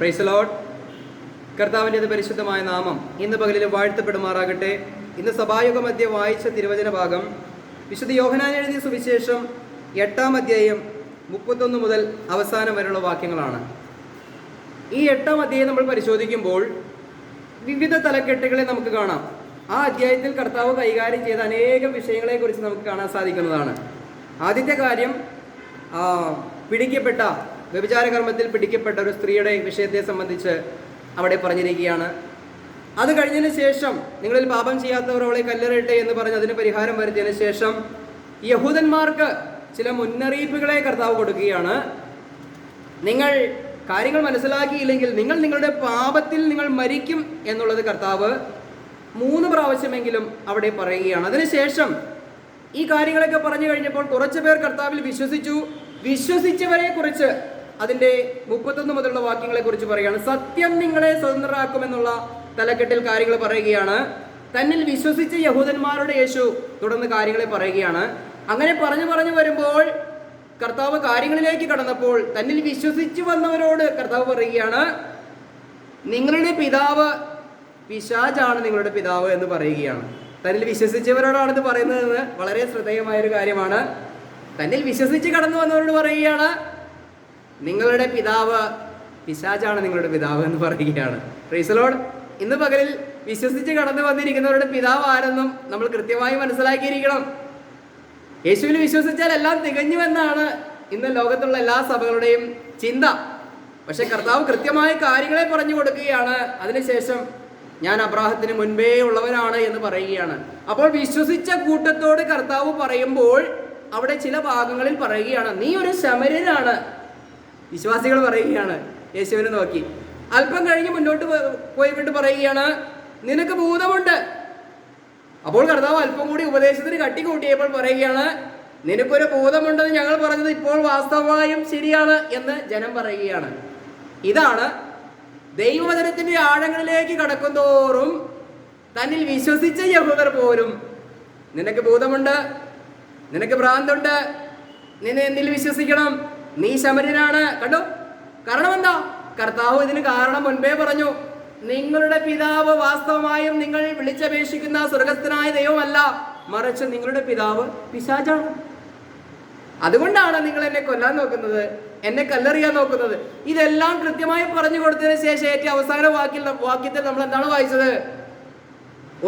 Price the Lord. കർത്താവിൻ്റെ പരിശുദ്ധമായ നാമം ഇന്ന് പകലിൽ വാഴ്ത്തപ്പെടുമാറാകട്ടെ. ഇന്ന് സഭായോഗ മധ്യ വായിച്ച തിരുവചന ഭാഗം വിശുദ്ധ യോഹന്നാൻ എഴുതിയ സുവിശേഷം 8-ാം അധ്യായം 31 മുതൽ അവസാനം വരെയുള്ള വാക്യങ്ങളാണ്. ഈ 8-ാം അധ്യായം നമ്മൾ പരിശോധിക്കുമ്പോൾ വിവിധ തലക്കെട്ടുകളെ നമുക്ക് കാണാം. ആ അധ്യായത്തിൽ കർത്താവ് കൈകാര്യം ചെയ്ത അനേകം വിഷയങ്ങളെക്കുറിച്ച് നമുക്ക് കാണാൻ സാധിക്കുന്നതാണ്. ആദ്യത്തെ കാര്യം, പിടിക്കപ്പെട്ട വ്യഭിചാരകർമ്മത്തിൽ പിടിക്കപ്പെട്ട ഒരു സ്ത്രീയുടെ വിഷയത്തെ സംബന്ധിച്ച് അവിടെ പറഞ്ഞിരിക്കുകയാണ്. അത് കഴിഞ്ഞതിന് ശേഷം നിങ്ങളിൽ പാപം ചെയ്യാത്തവർ അവളെ കല്ലെറിയട്ടെ എന്ന് പറഞ്ഞ് അതിന് പരിഹാരം വരുത്തിയതിന് ശേഷം യഹൂദന്മാർക്ക് ചില മുന്നറിയിപ്പുകളെ കർത്താവ് കൊടുക്കുകയാണ്. നിങ്ങൾ കാര്യങ്ങൾ മനസ്സിലാക്കിയില്ലെങ്കിൽ നിങ്ങളുടെ പാപത്തിൽ നിങ്ങൾ മരിക്കും എന്നുള്ളത് കർത്താവ് 3 പ്രാവശ്യമെങ്കിലും അവിടെ പറയുകയാണ്. അതിനുശേഷം ഈ കാര്യങ്ങളൊക്കെ പറഞ്ഞു കഴിഞ്ഞപ്പോൾ കുറച്ചു പേർ കർത്താവിൽ വിശ്വസിച്ചു. വിശ്വസിച്ചവരെ കുറിച്ച് അതിൻ്റെ 31 മുതലുള്ള വാക്യങ്ങളെ കുറിച്ച് പറയുകയാണ്. സത്യം നിങ്ങളെ സ്വതന്ത്രരാക്കുമെന്നുള്ള തലക്കെട്ടിൽ കാര്യങ്ങൾ പറയുകയാണ്. തന്നിൽ വിശ്വസിച്ച യഹൂദന്മാരുടെ യേശു തുടർന്ന് കാര്യങ്ങളെ പറയുകയാണ്. അങ്ങനെ പറഞ്ഞു വരുമ്പോൾ കർത്താവ് കാര്യങ്ങളിലേക്ക് കടന്നപ്പോൾ തന്നിൽ വിശ്വസിച്ചു വന്നവരോട് കർത്താവ് പറയുകയാണ്, നിങ്ങളുടെ പിതാവ് പിശാചാണ് നിങ്ങളുടെ പിതാവ് എന്ന് പറയുകയാണ്. തന്നിൽ വിശ്വസിച്ചവരോടാണ് ഇത് പറയുന്നതെന്ന് വളരെ ശ്രദ്ധേയമായൊരു കാര്യമാണ്. തന്നിൽ വിശ്വസിച്ച് കടന്നു വന്നവരോട് പറയുകയാണ്, നിങ്ങളുടെ പിതാവ് പിശാചാണ് നിങ്ങളുടെ പിതാവ് എന്ന് പറയുകയാണ്. Price the Lord. ഇന്ന് പകലിൽ വിശ്വസിച്ച് കടന്നു വന്നിരിക്കുന്നവരുടെ പിതാവ് ആരെന്നും നമ്മൾ കൃത്യമായി മനസ്സിലാക്കിയിരിക്കണം. യേശുവിൽ വിശ്വസിച്ചാൽ എല്ലാം തികഞ്ഞുവെന്നാണ് ഇന്ന് ലോകത്തുള്ള എല്ലാ സഭകളുടെയും ചിന്ത. പക്ഷെ കർത്താവ് കൃത്യമായ കാര്യങ്ങളെ പറഞ്ഞു കൊടുക്കുകയാണ്. അതിനുശേഷം ഞാൻ അബ്രാഹത്തിന് മുൻപേ ഉള്ളവനാണ് എന്ന് പറയുകയാണ്. അപ്പോൾ വിശ്വസിച്ച കൂട്ടത്തോട് കർത്താവ് പറയുമ്പോൾ അവിടെ ചില ഭാഗങ്ങളിൽ പറയുകയാണ്, നീ ഒരു ശമര്യനാണ്. വിശ്വാസികൾ പറയുകയാണ് യേശുവിനെ നോക്കി. അല്പം കഴിഞ്ഞ് മുന്നോട്ട് പോയിട്ട് പറയുകയാണ്, നിനക്ക് ഭൂതമുണ്ട്. അപ്പോൾ കർത്താവ് അല്പം കൂടി ഉപദേശത്തിന് കട്ടി കൂട്ടിയപ്പോൾ പറയുകയാണ്, നിനക്കൊരു ഭൂതമുണ്ടെന്ന് ഞങ്ങൾ പറഞ്ഞത് ഇപ്പോൾ വാസ്തവമായും ശരിയാണ് എന്ന് ജനം പറയുകയാണ്. ഇതാണ് ദൈവവചനത്തിന്റെ ആഴങ്ങളിലേക്ക് കടക്കും തോറും തന്നിൽ വിശ്വസിച്ച യഹൂദർ പോലും നിനക്ക് ഭൂതമുണ്ട്, നിനക്ക് ഭ്രാന്തുണ്ട്, നിന്നെ എന്തിൽ വിശ്വസിക്കണം, നീ ശമര്യനാണ്. കണ്ടോ? കാരണം എന്താ? കർത്താവ് ഇതിന് കാരണം മുൻപേ പറഞ്ഞു, നിങ്ങളുടെ പിതാവ് വാസ്തവമായും നിങ്ങൾ വിളിച്ചപേക്ഷിക്കുന്ന സ്വർഗസ്ഥനായ ദൈവമല്ല, മറിച്ച് നിങ്ങളുടെ പിതാവ് പിശാചാണ്. അതുകൊണ്ടാണ് നിങ്ങൾ എന്നെ കൊല്ലാൻ നോക്കുന്നത്, എന്നെ കല്ലെറിയാൻ നോക്കുന്നത്. ഇതെല്ലാം കൃത്യമായി പറഞ്ഞു കൊടുത്തതിന് ശേഷം ഏറ്റവും അവസാന വാക്യത്തിൽ നമ്മൾ എന്താണ് വായിച്ചത്?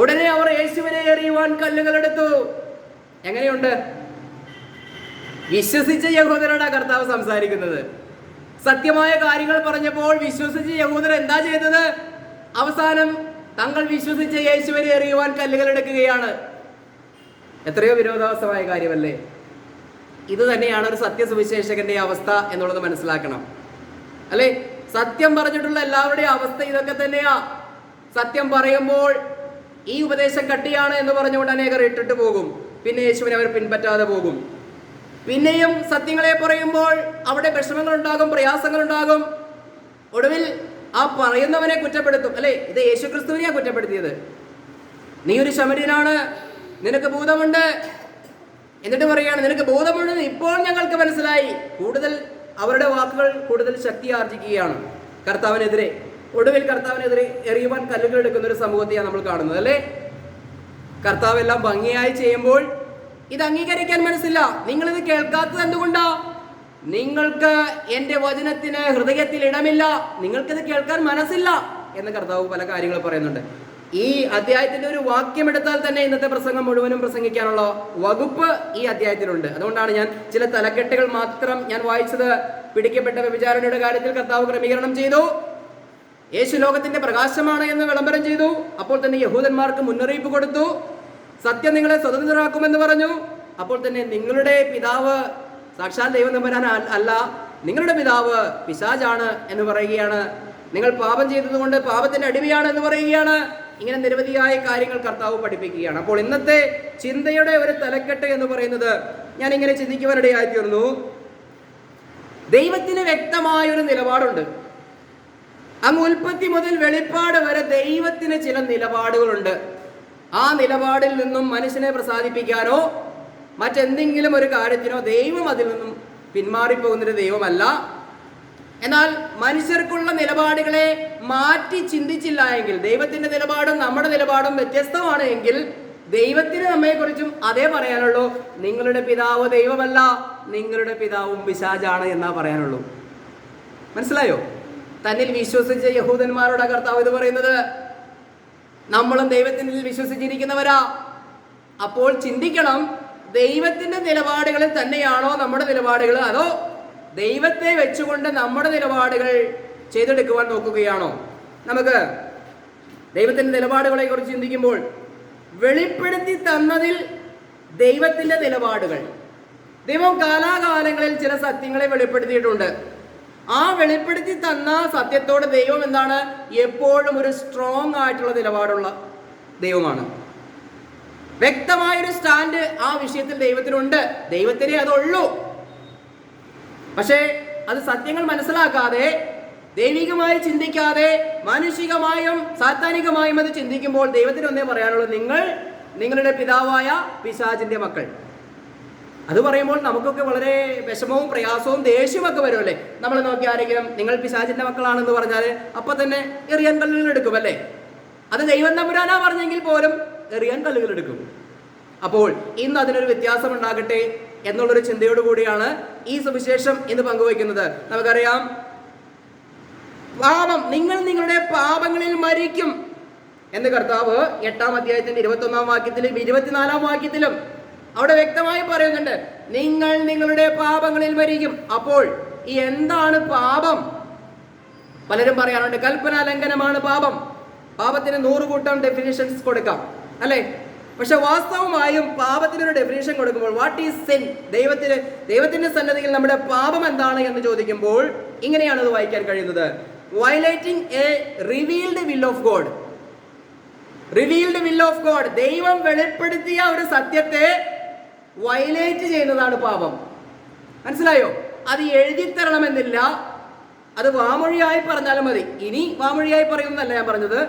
ഉടനെ അവർ യേശുവിനെ എറിയുവാൻ കല്ലുകളെടുത്തു. എങ്ങനെയുണ്ട്? വിശ്വസിച്ച യഹൂദരോടാ കർത്താവ് സംസാരിക്കുന്നത്. സത്യമായ കാര്യങ്ങൾ പറഞ്ഞപ്പോൾ വിശ്വസിച്ച യഹൂദർ എന്താ ചെയ്തത്? അവസാനം തങ്ങൾ വിശ്വസിച്ച യേശുവിനെ എറിയുവാൻ കല്ലുകൾ എടുക്കുകയാണ്. എത്രയോ വിരോധാഭാസമായ കാര്യമല്ലേ? ഇത് തന്നെയാണ് ഒരു സത്യസുവിശേഷകന്റെ അവസ്ഥ എന്നുള്ളത് മനസ്സിലാക്കണം, അല്ലെ? സത്യം പറഞ്ഞിട്ടുള്ള എല്ലാവരുടെയും അവസ്ഥ ഇതൊക്കെ തന്നെയാ. സത്യം പറയുമ്പോൾ ഈ ഉപദേശം കട്ടിയാണ് എന്ന് പറഞ്ഞുകൊണ്ട് അനേകർ ഇട്ടിട്ട് പോകും. പിന്നെ യേശുവിനെ അവർ പിൻപറ്റാതെ പോകും. പിന്നെയും സത്യങ്ങളെ പറയുമ്പോൾ അവിടെ വിഷമങ്ങൾ ഉണ്ടാകും, പ്രയാസങ്ങൾ ഉണ്ടാകും. ഒടുവിൽ ആ പറയുന്നവനെ കുറ്റപ്പെടുത്തും, അല്ലെ? ഇത് യേശുക്രിസ്തുവിനെയാ കുറ്റപ്പെടുത്തിയത്. നീ ഒരു ശമര്യനാണ്, നിനക്ക് ഭൂതമുണ്ട്. എന്നിട്ട് പറയാണ്, നിനക്ക് ഭൂതമുണ്ടെന്ന് ഇപ്പോൾ ഞങ്ങൾക്ക് മനസ്സിലായി. കൂടുതൽ അവരുടെ വാക്കുകൾ കൂടുതൽ ശക്തി ആർജിക്കുകയാണ് കർത്താവിനെതിരെ. ഒടുവിൽ കർത്താവിനെതിരെ എറിയുവാൻ കല്ലുകൾ എടുക്കുന്ന ഒരു സമൂഹത്തെയാണ് നമ്മൾ കാണുന്നത്, അല്ലേ? കർത്താവ് എല്ലാം ഭംഗിയായി ചെയ്യുമ്പോൾ ഇത് അംഗീകരിക്കാൻ മനസ്സില്ല. നിങ്ങളിത് കേൾക്കാത്തത് എന്തുകൊണ്ടാ? നിങ്ങൾക്ക് എൻ്റെ വചനത്തിന് ഹൃദയത്തിൽ ഇടമില്ല, നിങ്ങൾക്കിത് കേൾക്കാൻ മനസ്സില്ല എന്ന് കർത്താവ് പല കാര്യങ്ങൾ പറയുന്നുണ്ട്. ഈ അധ്യായത്തിന്റെ ഒരു വാക്യം എടുത്താൽ തന്നെ ഇന്നത്തെ പ്രസംഗം മുഴുവനും പ്രസംഗിക്കാനുള്ള വകുപ്പ് ഈ അധ്യായത്തിലുണ്ട്. അതുകൊണ്ടാണ് ഞാൻ ചില തലക്കെട്ടുകൾ മാത്രം ഞാൻ വായിച്ചത്. പിടിക്കപ്പെട്ട വ്യഭിചാരിണിയുടെ കാര്യത്തിൽ കർത്താവ് ക്രമീകരണം ചെയ്തു. യേശു ലോകത്തിന്റെ പ്രകാശമാണ് എന്ന് വിളംബരം ചെയ്തു. അപ്പോൾ തന്നെ യഹൂദന്മാർക്ക് മുന്നറിയിപ്പ് കൊടുത്തു. സത്യം നിങ്ങളെ സ്വതന്ത്രരാക്കുമെന്ന് പറഞ്ഞു. അപ്പോൾ തന്നെ നിങ്ങളുടെ പിതാവ് സാക്ഷാൽ ദൈവം തമ്പുരാൻ അല്ല, നിങ്ങളുടെ പിതാവ് പിശാചാണ് എന്ന് പറയുകയാണ്. നിങ്ങൾ പാപം ചെയ്തതുകൊണ്ട് പാപത്തിന്റെ അടിമയാണ് എന്ന് പറയുകയാണ്. ഇങ്ങനെ നിരവധിയായ കാര്യങ്ങൾ കർത്താവ് പഠിപ്പിക്കുകയാണ്. അപ്പോൾ ഇന്നത്തെ ചിന്തയുടെ ഒരു തലക്കെട്ട് എന്ന് പറയുന്നത്, ഞാൻ ഇങ്ങനെ ചിന്തിക്കുവാനിടയായി തീർന്നു. ദൈവത്തിന് വ്യക്തമായൊരു നിലപാടുണ്ട്. അങ്ങ് ഉൽപ്പത്തി മുതൽ വെളിപ്പാട് വരെ ദൈവത്തിന് ചില നിലപാടുകളുണ്ട്. ആ നിലപാടിൽ നിന്നും മനുഷ്യനെ പ്രസാദിപ്പിക്കാനോ മറ്റെന്തെങ്കിലും ഒരു കാര്യത്തിനോ ദൈവം അതിൽ നിന്നും പിന്മാറിപ്പോകുന്നൊരു ദൈവമല്ല. എന്നാൽ മനുഷ്യർക്കുള്ള നിലപാടുകളെ മാറ്റി ചിന്തിച്ചില്ല എങ്കിൽ, ദൈവത്തിന്റെ നിലപാടും നമ്മുടെ നിലപാടും വ്യത്യസ്തമാണ് എങ്കിൽ, ദൈവത്തിന് നമ്മെക്കുറിച്ചും അതേ പറയാനുള്ളൂ. നിങ്ങളുടെ പിതാവ് ദൈവമല്ല, നിങ്ങളുടെ പിതാവും പിശാചാണ് എന്നാ പറയാനുള്ളൂ. മനസ്സിലായോ? തന്നിൽ വിശ്വസിച്ച യഹൂദന്മാരോട് കർത്താവ് ഇത് പറയുന്നത്. നമ്മളും ദൈവത്തിൽ വിശ്വസിച്ചിരിക്കുന്നവരാ. അപ്പോൾ ചിന്തിക്കണം, ദൈവത്തിന്റെ നിലപാടുകളിൽ തന്നെയാണോ നമ്മുടെ നിലപാടുകൾ, അതോ ദൈവത്തെ വെച്ചുകൊണ്ട് നമ്മുടെ നിലപാടുകൾ ചെയ്തെടുക്കുവാൻ നോക്കുകയാണോ? നമുക്ക് ദൈവത്തിന്റെ നിലപാടുകളെ കുറിച്ച് ചിന്തിക്കുമ്പോൾ, വെളിപ്പെടുത്തി തന്നതിൽ ദൈവത്തിന്റെ നിലപാടുകൾ, ദൈവം കാലാകാലങ്ങളിൽ ചില സത്യങ്ങളെ വെളിപ്പെടുത്തിയിട്ടുണ്ട്. ആ വെളിപ്പെടുത്തി തന്ന സത്യത്തോട് ദൈവം എന്താണ്? എപ്പോഴും ഒരു സ്ട്രോങ് ആയിട്ടുള്ള നിലപാടുള്ള ദൈവമാണ്. വ്യക്തമായൊരു സ്റ്റാൻഡ് ആ വിഷയത്തിൽ ദൈവത്തിനുണ്ട്. ദൈവത്തിനെ അതുള്ളൂ. പക്ഷേ അത് സത്യങ്ങൾ മനസ്സിലാക്കാതെ, ദൈവികമായി ചിന്തിക്കാതെ, മാനുഷികമായും സാത്താനികമായും അത് ചിന്തിക്കുമ്പോൾ ദൈവത്തിന് ഒന്നേ പറയാനുള്ളൂ: നിങ്ങൾ നിങ്ങളുടെ പിതാവായ പിശാചിന്റെ മക്കൾ. അത് പറയുമ്പോൾ നമുക്കൊക്കെ വളരെ വിഷമവും പ്രയാസവും ദേഷ്യമൊക്കെ വരുമല്ലേ? നമ്മൾ നോക്കി ആരെങ്കിലും നിങ്ങൾ പിശാചിന്റെ മക്കളാണെന്ന് പറഞ്ഞാൽ അപ്പൊ തന്നെ എറിയാൻ കല്ലുകൾ എടുക്കും അല്ലേ? അത് ദൈവം തമ്പുരാനാ പറഞ്ഞെങ്കിൽ പോലും എറിയാൻ കല്ലുകൾ എടുക്കും. അപ്പോൾ ഇന്ന് അതിനൊരു വ്യത്യാസം ഉണ്ടാകട്ടെ എന്നുള്ളൊരു ചിന്തയോട് കൂടിയാണ് ഈ സുവിശേഷം ഇന്ന് പങ്കുവയ്ക്കുന്നത്. നമുക്കറിയാം, പാപം, നിങ്ങൾ നിങ്ങളുടെ പാപങ്ങളിൽ മരിക്കും എന്ന് കർത്താവ് 8-ാം അധ്യായത്തിന്റെ 21-ാം വാക്യത്തിലും 24-ാം വാക്യത്തിലും അവിടെ വ്യക്തമായി പറയുന്നുണ്ട്. നിങ്ങൾ നിങ്ങളുടെ പാപങ്ങളിൽ മരിക്കും. അപ്പോൾ ഈ എന്താണ് പാപം? പലരും പറയാറുണ്ട് കൽപ്പനാ ലംഘനമാണ് പാപം. പാപത്തിന് 100 കൂട്ടം ഡെഫിനിഷൻസ് കൊടുക്കാം അല്ലെ? പക്ഷെ വാസ്തവമായും പാപത്തിനൊരു ഡെഫിനിഷൻ കൊടുക്കുമ്പോൾ, വാട്ട് ഈസ് സിൻ, ദൈവത്തിന്റെ സന്നദ്ധിയിൽ നമ്മുടെ പാപം എന്താണ് എന്ന് ചോദിക്കുമ്പോൾ ഇങ്ങനെയാണ് അത് വായിക്കാൻ കഴിയുന്നത്: violating a revealed will of God. Revealed will of God, ദൈവം വെളിപ്പെടുത്തിയ ഒരു സത്യത്തെ വയലേറ്റ് ചെയ്യുന്നതാണ് പാപം. മനസ്സിലായോ? അത് എഴുതി തരണമെന്നില്ല, അത് വാമൊഴിയായി പറഞ്ഞാലും മതി. ഇനി വാമൊഴിയായി പറയുന്നല്ല ഞാൻ പറഞ്ഞത്.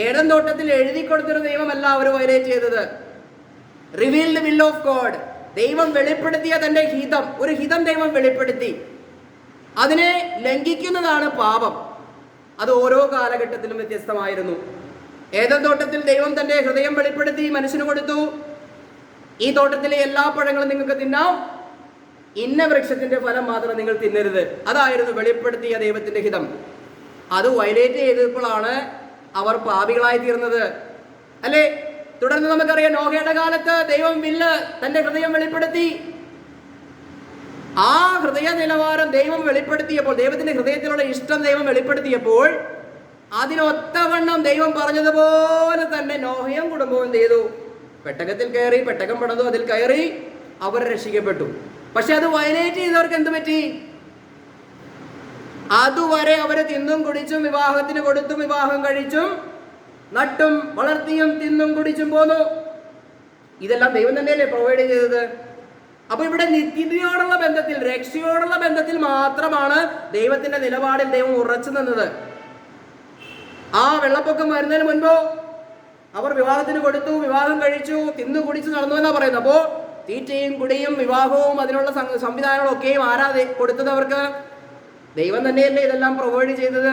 ഏദൻ തോട്ടത്തിൽ എഴുതി കൊടുത്തൊരു ദൈവമല്ല അവർ വയലേറ്റ് ചെയ്തത്. റിവീൽഡ് വിൽ ഓഫ് ഗോഡ്, ദൈവം വെളിപ്പെടുത്തിയ തന്റെ ഹിതം, ഒരു ഹിതം ദൈവം വെളിപ്പെടുത്തി, അതിനെ ലംഘിക്കുന്നതാണ് പാപം. അത് ഓരോ കാലഘട്ടത്തിലും വ്യത്യസ്തമായിരുന്നു. ഏദൻ തോട്ടത്തിൽ ദൈവം തന്റെ ഹൃദയം വെളിപ്പെടുത്തി മനുഷ്യന് കൊടുത്തു. ഈ തോട്ടത്തിലെ എല്ലാ പഴങ്ങളും നിങ്ങൾക്ക് തിന്നാം, ഇന്ന വൃക്ഷത്തിന്റെ ഫലം മാത്രം നിങ്ങൾ തിന്നരുത്. അതായിരുന്നു വെളിപ്പെടുത്തിയ ദൈവത്തിന്റെ ഹിതം. അത് വയലേറ്റ് ചെയ്തപ്പോഴാണ് അവർ പാപികളായി തീർന്നത് അല്ലേ? തുടർന്ന് നമുക്കറിയാം, നോഹയുടെ കാലത്ത് ദൈവം തന്റെ ഹൃദയം വെളിപ്പെടുത്തി. ആ ഹൃദയ നിലവാരം ദൈവം വെളിപ്പെടുത്തിയപ്പോൾ, ദൈവത്തിന്റെ ഹൃദയത്തിലുള്ള ഇഷ്ടം ദൈവം വെളിപ്പെടുത്തിയപ്പോൾ, അതിനൊത്തവണ്ണം ദൈവം പറഞ്ഞതുപോലെ തന്നെ നോഹയും കുടുംബവും ചെയ്തു. പെട്ടകത്തിൽ കയറി, പെട്ടകം പണിതു, അതിൽ കയറി, അവർ രക്ഷിക്കപ്പെട്ടു. പക്ഷെ അത് വയലേറ്റ് ചെയ്തവർക്ക് എന്ത് പറ്റി? അതുവരെ അവര് തിന്നും കുടിച്ചും വിവാഹത്തിന് കൊടുത്തും വിവാഹം കഴിച്ചും നട്ടും വളർത്തിയും തിന്നും കുടിച്ചും പോന്നു. ഇതെല്ലാം ദൈവം തന്നെയല്ലേ പ്രൊവൈഡ് ചെയ്തത്? അപ്പൊ ഇവിടെ നിത്യതയോടുള്ള ബന്ധത്തിൽ, രക്ഷയോടുള്ള ബന്ധത്തിൽ മാത്രമാണ് ദൈവത്തിന്റെ നിലപാടിൽ ദൈവം ഉറച്ചു നിന്നത്. ആ വെള്ളപ്പൊക്കം വരുന്നതിന് മുൻപോ അവർ വിവാഹത്തിന് കൊടുത്തു, വിവാഹം കഴിച്ചു, തിന്നു കുടിച്ചു നടന്നു എന്നാ പറയുന്നത്. അപ്പോ തീറ്റയും കുടിയും വിവാഹവും അതിനുള്ള സംവിധാനങ്ങളൊക്കെയും ആരാ കൊടുത്തത് അവർക്ക്? ദൈവം തന്നെയല്ലേ ഇതെല്ലാം പ്രൊവൈഡ് ചെയ്തത്.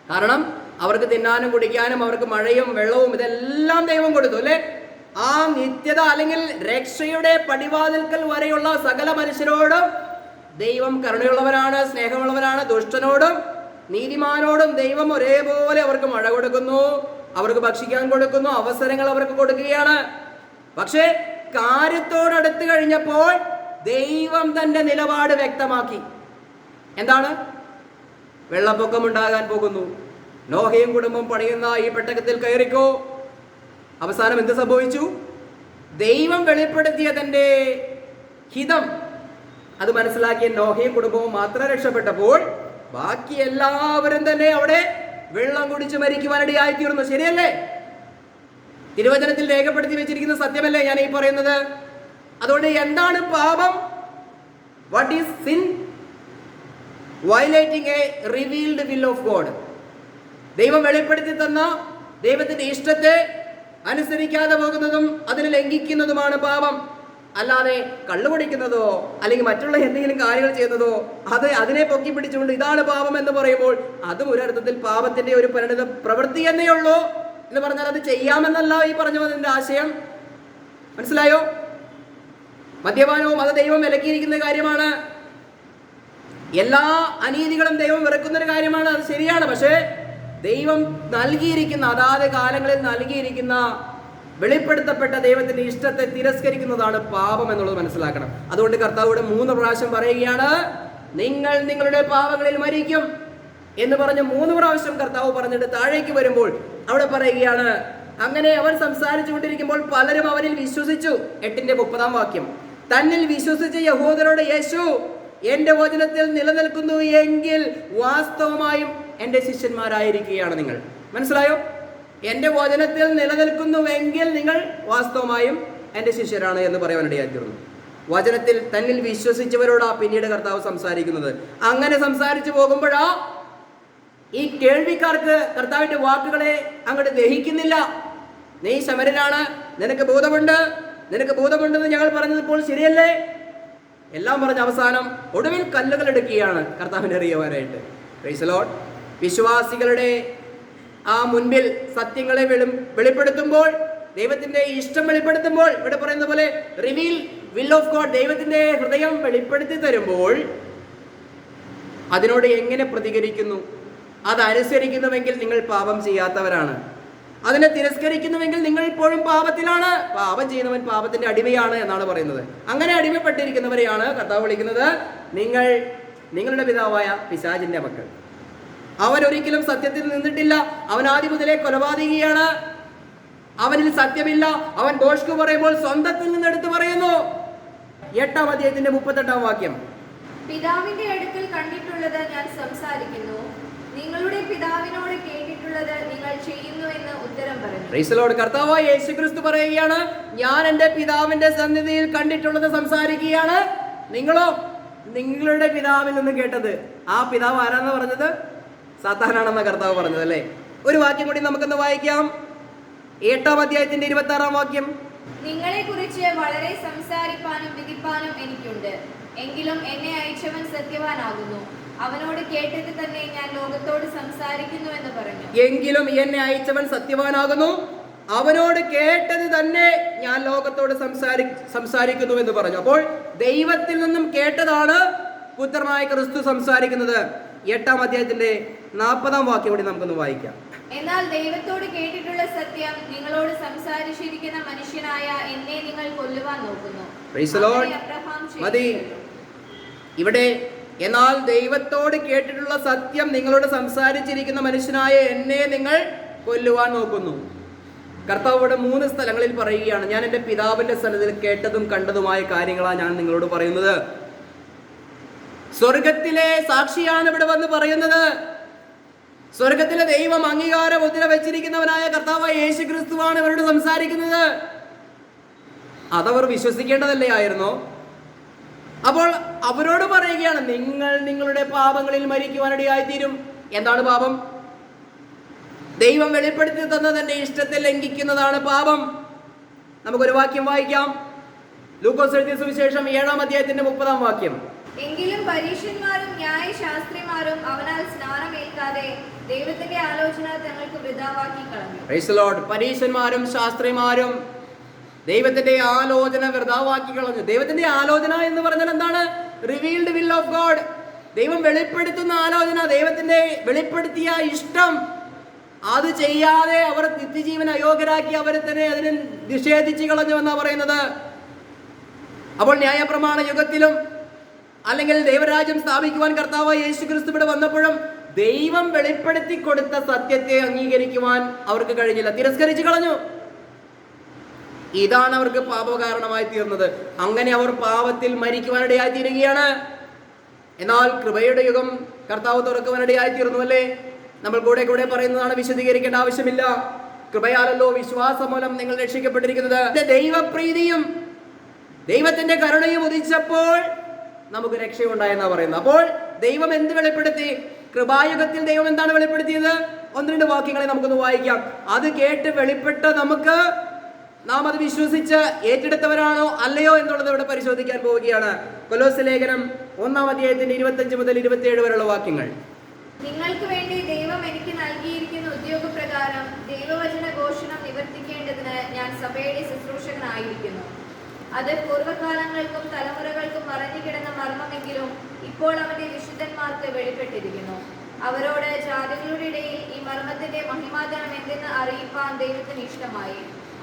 കാരണം അവർക്ക് തിന്നാനും കുടിക്കാനും, അവർക്ക് മഴയും വെള്ളവും ഇതെല്ലാം ദൈവം കൊടുത്തു അല്ലേ? ആ നിത്യത അല്ലെങ്കിൽ രക്ഷയുടെ പടിവാതിൽക്കൽ വരെയുള്ള സകല മനുഷ്യരോടും ദൈവം കരുണയുള്ളവരാണ്, സ്നേഹമുള്ളവരാണ്. ദുഷ്ടനോടും നീതിമാനോടും ദൈവം ഒരേപോലെ അവർക്ക് മഴ കൊടുക്കുന്നു, അവർക്ക് ഭക്ഷിക്കാൻ കൊടുക്കുന്നു, അവസരങ്ങൾ അവർക്ക് കൊടുക്കുകയാണ്. പക്ഷേ കാര്യത്തോടടുത്ത് കഴിഞ്ഞപ്പോൾ ദൈവം തന്റെ നിലപാട് വ്യക്തമാക്കി. എന്താണ്? വെള്ളപ്പൊക്കം ഉണ്ടാകാൻ പോകുന്നു, നോഹയും കുടുംബം പണിയുന്ന ഈ പെട്ടകത്തിൽ കയറിക്കോ. അവസാനം എന്ത് സംഭവിച്ചു? ദൈവം വെളിപ്പെടുത്തിയ തന്റെ ഹിതം അത് മനസ്സിലാക്കിയ നോഹയും കുടുംബവും മാത്രം രക്ഷപ്പെട്ടപ്പോൾ ബാക്കി എല്ലാവരും തന്നെ അവിടെ വെള്ളം കുടിച്ച് മരിക്കുവാനിടയായി തീർന്നു. ശരിയല്ലേ? തിരുവചനത്തിൽ രേഖപ്പെടുത്തി വെച്ചിരിക്കുന്ന സത്യമല്ലേ ഞാൻ ഈ പറയുന്നത്? അതുകൊണ്ട് എന്താണ് പാപം? What is sin? Violating a revealed will of God. ദൈവം വെളിപ്പെടുത്തി തന്ന ദൈവത്തിന്റെ ഇഷ്ടത്തെ അനുസരിക്കാതെ പോകുന്നതും അതിനെ ലംഘിക്കുന്നതുമാണ് പാപം. അല്ലാതെ കള്ളു കുടിക്കുന്നതോ അല്ലെങ്കിൽ മറ്റുള്ള എന്തെങ്കിലും കാര്യങ്ങൾ ചെയ്യുന്നതോ അതിനെ പൊക്കി പിടിച്ചുകൊണ്ട് ഇതാണ് പാപം എന്ന് പറയുമ്പോൾ അതും ഒരർത്ഥത്തിൽ പാപത്തിന്റെ ഒരു പരിണിത പ്രവൃത്തി എന്നേ ഉള്ളൂ എന്ന് പറഞ്ഞാൽ അത് ചെയ്യാമെന്നല്ല ഈ പറഞ്ഞു വന്നതിന്റെ ആശയം. മനസ്സിലായോ? മദ്യപാനവും അത് ദൈവം വിലക്കിയിരിക്കുന്ന കാര്യമാണ്. എല്ലാ അനീതികളും ദൈവം വെറുക്കുന്നൊരു കാര്യമാണ്. അത് ശരിയാണ്. പക്ഷേ ദൈവം നൽകിയിരിക്കുന്ന അതാത് കാലങ്ങളിൽ നൽകിയിരിക്കുന്ന വെളിപ്പെടുത്തപ്പെട്ട ദൈവത്തിന്റെ ഇഷ്ടത്തെ തിരസ്കരിക്കുന്നതാണ് പാപം എന്നുള്ളത് മനസ്സിലാക്കണം. അതുകൊണ്ട് കർത്താവിടെ 3 പ്രാവശ്യം പറയുകയാണ്, നിങ്ങൾ നിങ്ങളുടെ പാപങ്ങളിൽ മരിക്കും എന്ന് പറഞ്ഞ് 3 പ്രാവശ്യം കർത്താവ് പറഞ്ഞിട്ട് താഴേക്ക് വരുമ്പോൾ അവിടെ പറയുകയാണ്, അങ്ങനെ അവർ സംസാരിച്ചു കൊണ്ടിരിക്കുമ്പോൾ പലരും അവരിൽ വിശ്വസിച്ചു. 8:30 വാക്യം. തന്നിൽ വിശ്വസിച്ച യഹൂദരോട് യേശു, എന്റെ വചനത്തിൽ നിലനിൽക്കുന്നു എങ്കിൽ വാസ്തവമായും എന്റെ ശിഷ്യന്മാരായിരിക്കുകയാണ് നിങ്ങൾ. മനസ്സിലായോ? എന്റെ വചനത്തിൽ നിലനിൽക്കുന്നുവെങ്കിൽ നിങ്ങൾ വാസ്തവമായും എന്റെ ശിഷ്യരാണ് എന്ന് പറയാനിടയായി തീർന്നു. വചനത്തിൽ തന്നിൽ വിശ്വസിച്ചവരോടാ പിന്നീട് കർത്താവ് സംസാരിക്കുന്നത്. അങ്ങനെ സംസാരിച്ചു പോകുമ്പോഴാ ഈ കേൾവിക്കാർക്ക് കർത്താവിന്റെ വാക്കുകളെ അങ്ങോട്ട് ദഹിക്കുന്നില്ല. നീ ശമരനാണ്, നിനക്ക് ബോധമുണ്ടെന്ന് ഞങ്ങൾ പറഞ്ഞപ്പോൾ ശരിയല്ലേ എല്ലാം പറഞ്ഞ അവസാനം ഒടുവിൽ കല്ലുകൾ എടുക്കുകയാണ് കർത്താവിനെ അറിയുവാനായിട്ട്. Price the Lord. വിശ്വാസികളുടെ ആ മുൻപിൽ സത്യങ്ങളെ വെളിപ്പെടുത്തുമ്പോൾ, ദൈവത്തിന്റെ ഇഷ്ടം വെളിപ്പെടുത്തുമ്പോൾ, ഇവിടെ പറയുന്ന പോലെ റിവീൽ വിൽ ഓഫ് ഗോഡ്, ദൈവത്തിന്റെ ഹൃദയം വെളിപ്പെടുത്തി തരുമ്പോൾ അതിനോട് എങ്ങനെ പ്രതികരിക്കുന്നു? അതനുസരിക്കുന്നുവെങ്കിൽ നിങ്ങൾ പാപം ചെയ്യാത്തവരാണ്. അതിനെ തിരസ്കരിക്കുന്നുവെങ്കിൽ നിങ്ങൾ ഇപ്പോഴും പാപത്തിലാണ്. പാപം ചെയ്യുന്നവൻ പാപത്തിന്റെ അടിമയാണ് എന്നാണ് പറയുന്നത്. അങ്ങനെ അടിമപ്പെട്ടിരിക്കുന്നവരെയാണ് കർത്താവ് വിളിക്കുന്നത് നിങ്ങളുടെ പിതാവായ പിശാചിന്റെ മക്കൾ. അവൻ ഒരിക്കലും സത്യത്തിൽ നിന്നിട്ടില്ല. അവൻ ആദ്യം മുതലേ കൊലപാതകിയാണ്. അവനിൽ സത്യമില്ല. അവൻ ബോഷ്കു പറയുമ്പോൾ സ്വന്തത്തിൽ നിന്ന് എടുത്തു പറയുന്നു. 8-ാം അധ്യായത്തിന്റെ 38-ാം വാക്യം. പിതാവിന്റെ അടുക്കൽ കണ്ടിട്ടുള്ളത് ഞാൻ സംസാരിക്കുന്നു, നിങ്ങളുടെ പിതാവിനോട് കേട്ടിട്ടുള്ളത് നിങ്ങൾ ചെയ്യുന്നു എന്ന് ഉത്തരം പറഞ്ഞു. Price the Lord. കർത്താവായ യേശുക്രിസ്തു പറയുകയാണ്, ഞാൻ എൻ്റെ പിതാവിന്റെ സന്നിധിയിൽ കണ്ടിട്ടുള്ളത് സംസാരിക്കുകയാണ്. നിങ്ങളോ നിങ്ങളുടെ പിതാവിൽ നിന്ന് കേട്ടത്. ആ പിതാവ് ആരാന്ന് പറഞ്ഞത്? സാത്താനാണെന്ന കർത്താവ് പറഞ്ഞത് അല്ലേ. ഒരു വാക്യം കൂടി നമുക്കൊന്ന് വായിക്കാം. 8-ാം അധ്യായത്തിന്റെ 26-ാം വാക്യം. നിങ്ങളെ കുറിച്ച് വളരെ സംസാരിപ്പാനും വിധിപ്പാനും എനിക്കുണ്ട്, എങ്കിലും എന്നെ അയച്ചവൻ സത്യവാനാകുന്നു, അവനോട് കേട്ടത് തന്നെ ഞാൻ ലോകത്തോട് സംസാരിക്കുന്നു എന്ന് പറഞ്ഞു. എങ്കിലും എന്നെ അയച്ചവൻ സത്യവാനാകുന്നു, അവനോട് കേട്ടത് തന്നെ ഞാൻ ലോകത്തോട് സംസാരിക്കുന്നു എന്ന് പറഞ്ഞു. അപ്പോൾ ദൈവത്തിൽ നിന്നും കേട്ടതാണ് പുത്രനായ ക്രിസ്തു സംസാരിക്കുന്നത്. 8-ാം അധ്യായത്തിന്റെ 40-ാം വാക്യം കൂടി നമുക്കൊന്ന് വായിക്കാം. എന്നാൽ ദൈവത്തോട് കേട്ടിട്ടുള്ള സത്യം നിങ്ങളോട് സംസാരിച്ചിരിക്കുന്ന മനുഷ്യനായ എന്നെ നിങ്ങൾ കൊല്ലുവാൻ നോക്കുന്നു. മതി. ഇവിടെ എന്നാൽ ദൈവത്തോട് കേട്ടിട്ടുള്ള സത്യം നിങ്ങളോട് സംസാരിച്ചിരിക്കുന്ന മനുഷ്യനായ എന്നെ നിങ്ങൾ കൊല്ലുവാൻ നോക്കുന്നു. കർത്താവ് ഇവിടെ 3 സ്ഥലങ്ങളിൽ പറയുകയാണ്, ഞാൻ എൻ്റെ പിതാവിന്റെ സ്ഥലത്തിൽ കേട്ടതും കണ്ടതുമായ കാര്യങ്ങളാണ് ഞാൻ നിങ്ങളോട് പറയുന്നത്. സ്വർഗത്തിലെ സാക്ഷിയാണ് ഇവിടെ വന്ന് പറയുന്നത്. സ്വർഗത്തിലെ ദൈവം അംഗീകാര മുദ്ര വെച്ചിരിക്കുന്നവനായ കർത്താവായ യേശു ക്രിസ്തുവാണ് ഇവരോട് സംസാരിക്കുന്നത്. അതവർ വിശ്വസിക്കേണ്ടതല്ലേ ആയിരുന്നോ? അപ്പോൾ അവരോട് പറയുകയാണ്, നിങ്ങൾ നിങ്ങളുടെ പാപങ്ങളിൽ മരിക്കുവാനിടയായിത്തീരും. എന്താണ് പാപം? ദൈവം വെളിപ്പെടുത്തി തന്നതിന്റെ ഇഷ്ടത്തെ ലംഘിക്കുന്നതാണ് പാപം. നമുക്കൊരു വാക്യം വായിക്കാം. ലൂക്കോസ് എഴുതിയ സുവിശേഷം 7-ാം അധ്യായത്തിന്റെ 30-ാം വാക്യം. എങ്കിലും പരീശന്മാരും ന്യായശാസ്ത്രിമാരും അവനാൽ സ്നാനമേൽക്കാതെ ദൈവത്തിന്റെ ആലോചന തങ്ങൾക്ക് വൃഥാവാക്കി കളഞ്ഞു. Praise the lord. പരീശന്മാരും ശാസ്ത്രിമാരും ദൈവത്തിന്റെ ആലോചന വൃഥാവാക്കി കളഞ്ഞു. ദൈവത്തിന്റെ ആലോചന എന്ന് പറഞ്ഞാൽ എന്താണ്? Revealed will of God. ദൈവം വെളിപ്പെടുത്തുന്ന ആലോചന, ദൈവത്തിന്റെ വെളിപ്പെടുത്തിയ ഇഷ്ടം. അത് ചെയ്യാതെ അവർ നിത്യജീവൻ അയോഗ്യരാക്കി അവരെ തന്നെ അതിനെ നിഷേധിച്ചു കളഞ്ഞു എന്നാണ് പറയുന്നത്. അപ്പോൾ ന്യായപ്രമാണ യുഗത്തിലും അല്ലെങ്കിൽ ദൈവരാജ്യം സ്ഥാപിക്കുവാൻ കർത്താവായ യേശു ക്രിസ്തു ഇവിടെ വന്നപ്പോഴും ദൈവം വെളിപ്പെടുത്തി കൊടുത്ത സത്യത്തെ അംഗീകരിക്കുവാൻ അവർക്ക് കഴിഞ്ഞില്ല, തിരസ്കരിച്ചു കളഞ്ഞു. ഇതാണ് അവർക്ക് പാപകാരണമായി തീർന്നത്. അങ്ങനെ അവർ പാപത്തിൽ മരിക്കുവാനിടയായി തീരുകയാണ്. എന്നാൽ കൃപയുടെ യുഗം കർത്താവ് തുറക്കുവാനിടയായി തീർന്നു അല്ലേ? നമ്മൾ കൂടെ കൂടെ പറയുന്നതാണ്, വിശദീകരിക്കേണ്ട ആവശ്യമില്ല. കൃപയാലല്ലോ വിശ്വാസം മൂലം നിങ്ങൾ രക്ഷിക്കപ്പെട്ടിരിക്കുന്നത്. ദൈവപ്രീതിയും ദൈവത്തിന്റെ കരുണയും ഉദിച്ചപ്പോൾ നമുക്ക് രക്ഷയുണ്ടായെന്നാണ് പറയുന്നത്. അപ്പോൾ ദൈവം എന്ത് വെളിപ്പെടുത്തി? കൃപായുഗത്തിൽ ദൈവം എന്താണ് വെളിപ്പെടുത്തിയത്? 1-2 വാക്യങ്ങളെ നമുക്കൊന്ന് വായിക്കാം. അത് കേട്ട് വെളിപ്പെട്ട നമുക്ക് നാം അത് വിശ്വസിച്ച് ഏറ്റെടുത്തവരാണോ അല്ലയോ എന്നുള്ളത് ഇവിടെ പരിശോധിക്കാൻ പോവുകയാണ്. കൊലോസ്യ ലേഖനം 1-ാം അധ്യായത്തിന്റെ 25 മുതൽ 27 വരെയുള്ള വാക്യങ്ങൾ. നിങ്ങൾക്ക് വേണ്ടി ദൈവം എനിക്ക് നൽകിയിരിക്കുന്ന ഉദ്യോഗപ്രകാരം ദൈവവചന ഘോഷണം നിവർത്തിക്കേണ്ടതിന് ഞാൻ സഭയുടെ ശുശ്രൂഷകനായിരിക്കുന്നു. അത് പൂർവ്വകാലങ്ങൾക്കും തലമുറകൾക്കും മറഞ്ഞുകിടന്ന മർമ്മമെങ്കിലും ഇപ്പോൾ അവന്റെ വിശുദ്ധന്മാർക്ക് വെളിപ്പെട്ടിരിക്കുന്നു. അവരോട് ജാതികളുടെ ഇടയിൽ ഈ മർമ്മത്തിന്റെ മഹിമാധനം എന്തെന്ന് അറിയിപ്പാൻ ദൈവത്തിന് ഇഷ്ടമായി.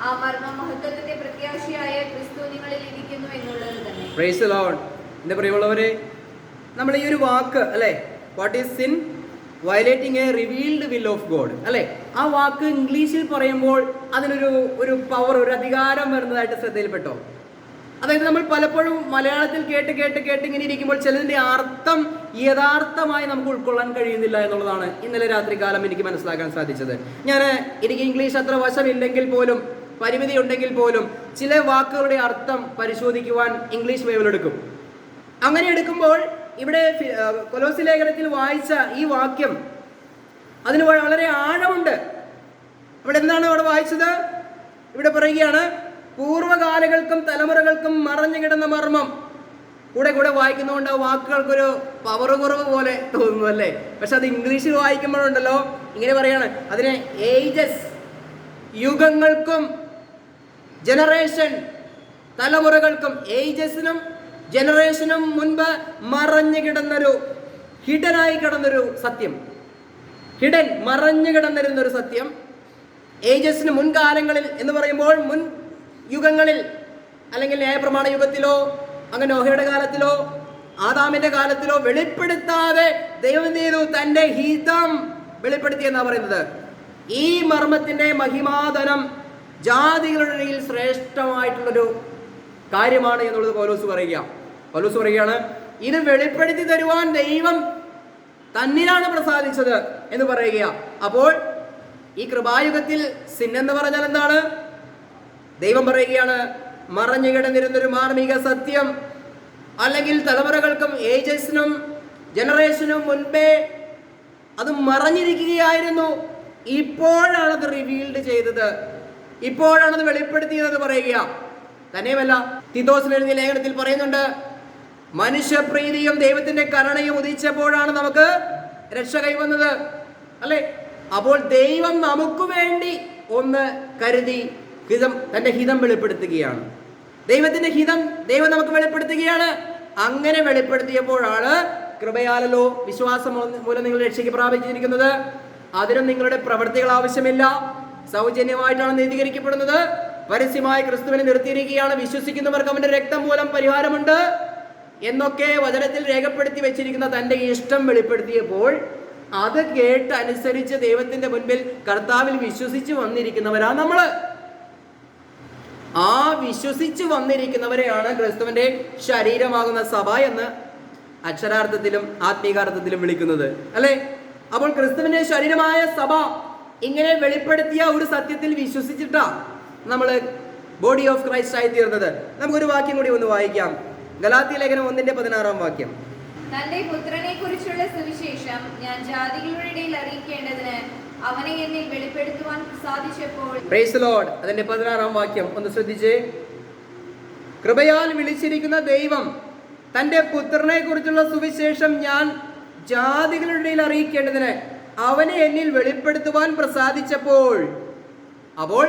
ആ മർമ്മം മഹത്വത്തിന്റെ പ്രത്യാശയായ ക്രിസ്തു നിങ്ങളിൽ ഇരിക്കുന്നു എന്നുള്ളത് തന്നെ. Praise the Lord. എന്റെ പ്രിയമുള്ളവരെ, നമ്മൾ ഈ ഒരു വാക്ക് അല്ലെ, what is sin? Violating a revealed will of God അല്ലെ, ആ വാക്ക് ഇംഗ്ലീഷിൽ പറയുമ്പോൾ അതിനൊരു പവർ, ഒരു അധികാരം വരുന്നതായിട്ട് ശ്രദ്ധയിൽപ്പെട്ടോ? അതായത് നമ്മൾ പലപ്പോഴും മലയാളത്തിൽ കേട്ട് ഇങ്ങനെ ഇരിക്കുമ്പോൾ ചിലതിൻ്റെ അർത്ഥം യഥാർത്ഥമായി നമുക്ക് ഉൾക്കൊള്ളാൻ കഴിയുന്നില്ല എന്നുള്ളതാണ് ഇന്നലെ രാത്രികാലം എനിക്ക് മനസ്സിലാക്കാൻ സാധിച്ചത്. എനിക്ക് ഇംഗ്ലീഷ് അത്ര വശമില്ലെങ്കിൽ പോലും, പരിമിതി ഉണ്ടെങ്കിൽ പോലും, ചില വാക്കുകളുടെ അർത്ഥം പരിശോധിക്കുവാൻ ഇംഗ്ലീഷ് ബൈബിൾ എടുക്കും. അങ്ങനെ എടുക്കുമ്പോൾ ഇവിടെ കൊലോസ്യ ലേഖനത്തിൽ വായിച്ച ഈ വാക്യം അതിന് വളരെ ആഴമുണ്ട്. ഇവിടെ എന്താണ് അവിടെ വായിച്ചത്? ഇവിടെ പറയുകയാണ്, പൂർവ്വകാലങ്ങൾക്കും തലമുറകൾക്കും മറഞ്ഞു കിടന്ന മർമ്മം. കൂടെ വായിക്കുന്നതുകൊണ്ട് ആ വാക്കുകൾക്കൊരു പവർ കുറവ് പോലെ തോന്നുന്നു അല്ലേ? പക്ഷെ അത് ഇംഗ്ലീഷിൽ വായിക്കുമ്പോഴുണ്ടല്ലോ ഇങ്ങനെ പറയാണ്, അതിനെ ഏജസ്, യുഗങ്ങൾക്കും ജനറേഷൻ, തലമുറകൾക്കും, ഏജസിനും ജനറേഷനും മുൻപ് മറഞ്ഞു കിടന്നൊരു, ഹിഡനായി കിടന്നൊരു സത്യം, ഹിഡൻ, മറഞ്ഞു കിടന്നിരുന്നൊരു സത്യം. ഏജസിന് മുൻകാലങ്ങളിൽ എന്ന് പറയുമ്പോൾ മുൻ യുഗങ്ങളിൽ, അല്ലെങ്കിൽ ന്യായപ്രമാണ യുഗത്തിലോ അങ്ങനെ നോഹയുടെ കാലത്തിലോ ആദാമിന്റെ കാലത്തിലോ വെളിപ്പെടുത്താതെ ദൈവം എന്ത് ചെയ്തു? തൻ്റെ ഹിതം വെളിപ്പെടുത്തി എന്നാ പറയുന്നത്. ഈ മർമ്മത്തിന്റെ മഹിമാധനം ജാതികളുടെ ഇടയിൽ ശ്രേഷ്ഠമായിട്ടുള്ളൊരു കാര്യമാണ് എന്നുള്ളത് പൗലോസ് പറയുകയാണ്, ഇത് വെളിപ്പെടുത്തി തരുവാൻ ദൈവം തന്നിലാണ് പ്രസാദിച്ചത് എന്ന് പറയുക. അപ്പോൾ ഈ കൃപായുഗത്തിൽ സിൻ എന്ന് പറഞ്ഞാൽ എന്താണ്? ദൈവം പറയുകയാണ്, മറഞ്ഞു കിടന്നിരുന്നൊരു മാർമിക സത്യം, അല്ലെങ്കിൽ തലമുറകൾക്കും ഏജസിനും ജനറേഷനും മുൻപേ അത് മറഞ്ഞിരിക്കുകയായിരുന്നു. ഇപ്പോഴാണത് റിവീൽഡ് ചെയ്തത്, ഇപ്പോഴാണത് വെളിപ്പെടുത്തിയതെന്ന് പറയുക. തന്നെയുമല്ല, തീത്തോസിന് എഴുതിയ ലേഖനത്തിൽ പറയുന്നുണ്ട്, മനുഷ്യപ്രീതിയും ദൈവത്തിന്റെ കരുണയും ഉദിച്ചപ്പോഴാണ് നമുക്ക് രക്ഷ കൈവന്നത് അല്ലെ? അപ്പോൾ ദൈവം നമുക്ക് വേണ്ടി ഒന്ന് കരുതി തന്റെ ഹിതം വെളിപ്പെടുത്തുകയാണ്. ദൈവത്തിന്റെ ഹിതം ദൈവം നമുക്ക് വെളിപ്പെടുത്തുകയാണ്. അങ്ങനെ വെളിപ്പെടുത്തിയപ്പോഴാണ് കൃപയാലല്ലോ വിശ്വാസം മൂലം നിങ്ങൾ രക്ഷയ്ക്ക് പ്രാപിച്ചിരിക്കുന്നത്. അതിനും നിങ്ങളുടെ പ്രവൃത്തികൾ ആവശ്യമില്ല, സൗജന്യമായിട്ടാണ് നീതീകരിക്കപ്പെടുന്നത്. പരസ്യമായി ക്രിസ്തുവിനെ നിർത്തിയിരിക്കുകയാണ്. വിശ്വസിക്കുന്നവർക്ക് അവന്റെ രക്തം മൂലം പരിഹാരമുണ്ട് എന്നൊക്കെ വചനത്തിൽ രേഖപ്പെടുത്തി വെച്ചിരിക്കുന്ന തന്റെ ഇഷ്ടം വെളിപ്പെടുത്തിയപ്പോൾ അത് കേട്ട് അനുസരിച്ച് ദൈവത്തിന്റെ മുൻപിൽ കർത്താവിൽ വിശ്വസിച്ച് വന്നിരിക്കുന്നവരാ നമ്മള്. ആ വിശ്വസിച്ച് വന്നിരിക്കുന്നവരെയാണ് ക്രിസ്തുവിന്റെ ശരീരമാകുന്ന സഭ എന്ന് അക്ഷരാർത്ഥത്തിലും ആത്മീകാർത്ഥത്തിലും വിളിക്കുന്നത് അല്ലെ? അപ്പോൾ ക്രിസ്തുവിന്റെ ശരീരമായ സഭ ഇങ്ങനെ വെളിപ്പെടുത്തിയ ഒരു സത്യത്തിൽ വിശ്വസിച്ചിട്ടാ നമ്മൾ ബോഡി ഓഫ് ക്രൈസ്റ്റ് ആയി തീർന്നത്. നമുക്കൊരു വാക്യം കൂടി ഒന്ന് വായിക്കാം. ഗലാത്യ ലേഖനം 1:16 വാക്യം. തന്റെ പുത്രനെ കുറിച്ചുള്ള സുവിശേഷം ഞാൻ ജാതികളുടെ ഇടയിൽ അറിയിക്കേണ്ടതിന് അവനെ എന്നിൽ വെളിപ്പെടുത്തുവാൻ സാധിച്ചപ്പോൾ. Praise the lord. അതിന്റെ 16 വാക്യം ഒന്ന് ശ്രദ്ധിച്ചേ. കൃപയാൽ വിളിച്ചിരിക്കുന്ന ദൈവം തന്റെ പുത്രനെ കുറിച്ചുള്ള സുവിശേഷം ഞാൻ ജാതികളുടെ ഇടയിൽ അറിയിക്കേണ്ടതിന് അവനെ എന്നിൽ വെളിപ്പെടുത്തുവാൻ പ്രസാദിച്ചപ്പോൾ. അപ്പോൾ